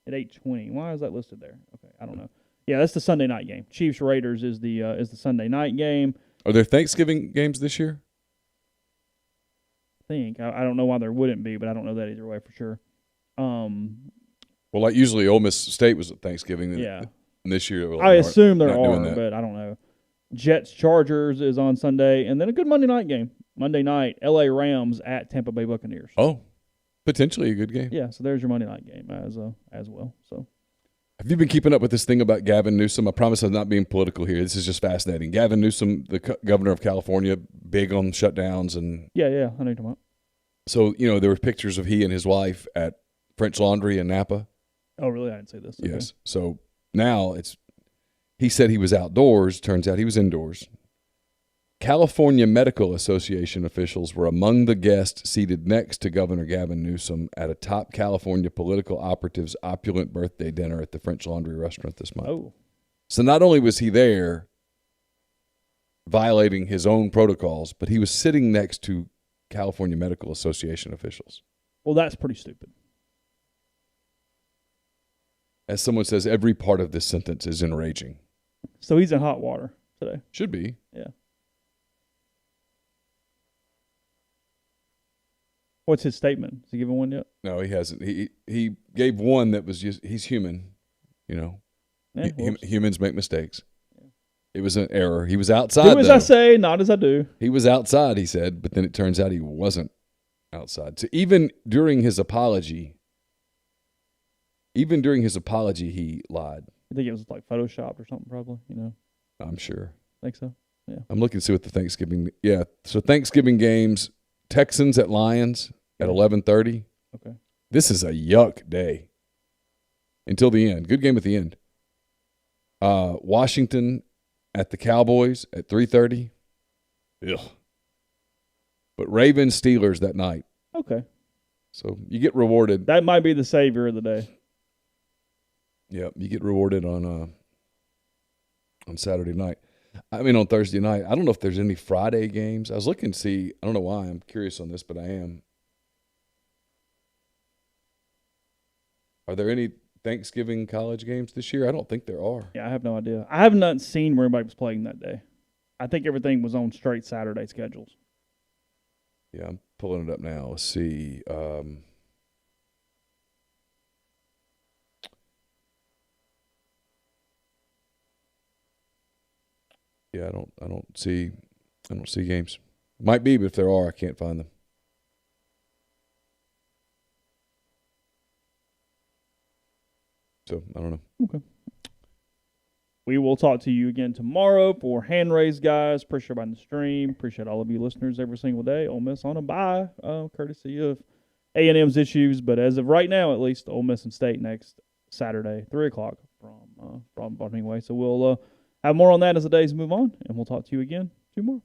S2: at 8:20. Why is that listed there? Okay, I don't know. Yeah, that's the Sunday night game. Chiefs Raiders is the Sunday night game.
S1: Are there Thanksgiving games this year?
S2: I think I don't know why there wouldn't be, but I don't know that either way for sure.
S1: Well, like usually Ole Miss State was at Thanksgiving.
S2: Yeah.
S1: And this year,
S2: I assume there
S1: are,
S2: are, but I don't know. Jets Chargers is on Sunday, and then a good Monday night game. Monday night, L.A. Rams at Tampa Bay Buccaneers.
S1: Oh, potentially a good game.
S2: Yeah, so there's your Monday night game as well. So,
S1: have you been keeping up with this thing about Gavin Newsom? I promise I'm not being political here. This is just fascinating. Gavin Newsom, the governor of California, big on shutdowns and
S2: yeah, I know what you're talking about.
S1: So there were pictures of he and his wife at French Laundry in Napa.
S2: Oh, really? I didn't see this. Okay.
S1: Yes. So now he said he was outdoors. Turns out he was indoors. California Medical Association officials were among the guests seated next to Governor Gavin Newsom at a top California political operative's opulent birthday dinner at the French Laundry restaurant this month.
S2: Oh.
S1: So not only was he there violating his own protocols, but he was sitting next to California Medical Association officials.
S2: Well, that's pretty stupid.
S1: As someone says, every part of this sentence is enraging.
S2: So he's in hot water today.
S1: Should be.
S2: Yeah. What's his statement? Has he given one yet?
S1: No, he hasn't. He gave one that was just, he's human,
S2: Yeah,
S1: humans make mistakes. Yeah. It was an error. He was outside,
S2: do as I say, not as I do.
S1: He was outside, he said, but then it turns out he wasn't outside. So even during his apology, he lied.
S2: You think it was like photoshopped or something probably,
S1: I'm sure.
S2: Think so? Yeah.
S1: I'm looking to see what the Thanksgiving, so Thanksgiving games, Texans at Lions at 11:30.
S2: Okay.
S1: This is a yuck day until the end. Good game at the end. Washington at the Cowboys at 3:30. Ugh. But Ravens Steelers that night.
S2: Okay.
S1: So you get rewarded.
S2: That might be the savior of the day.
S1: Yeah, you get rewarded on Saturday night. On Thursday night. I don't know if there's any Friday games. I was looking to see. I don't know why. I'm curious on this, but I am. Are there any Thanksgiving college games this year? I don't think there are.
S2: Yeah, I have no idea. I have not seen where anybody was playing that day. I think everything was on straight Saturday schedules.
S1: Yeah, I'm pulling it up now. Let's see. Yeah, I don't see games. Might be, but if there are, I can't find them. So I don't know.
S2: Okay. We will talk to you again tomorrow for hand raise, guys. Appreciate everybody on the stream. Appreciate all of you listeners every single day. Ole Miss on a bye, courtesy of A&M's issues. But as of right now, at least, Ole Miss and State next Saturday, 3:00 from Hemingway. So we'll have more on that as the days move on, and we'll talk to you again tomorrow.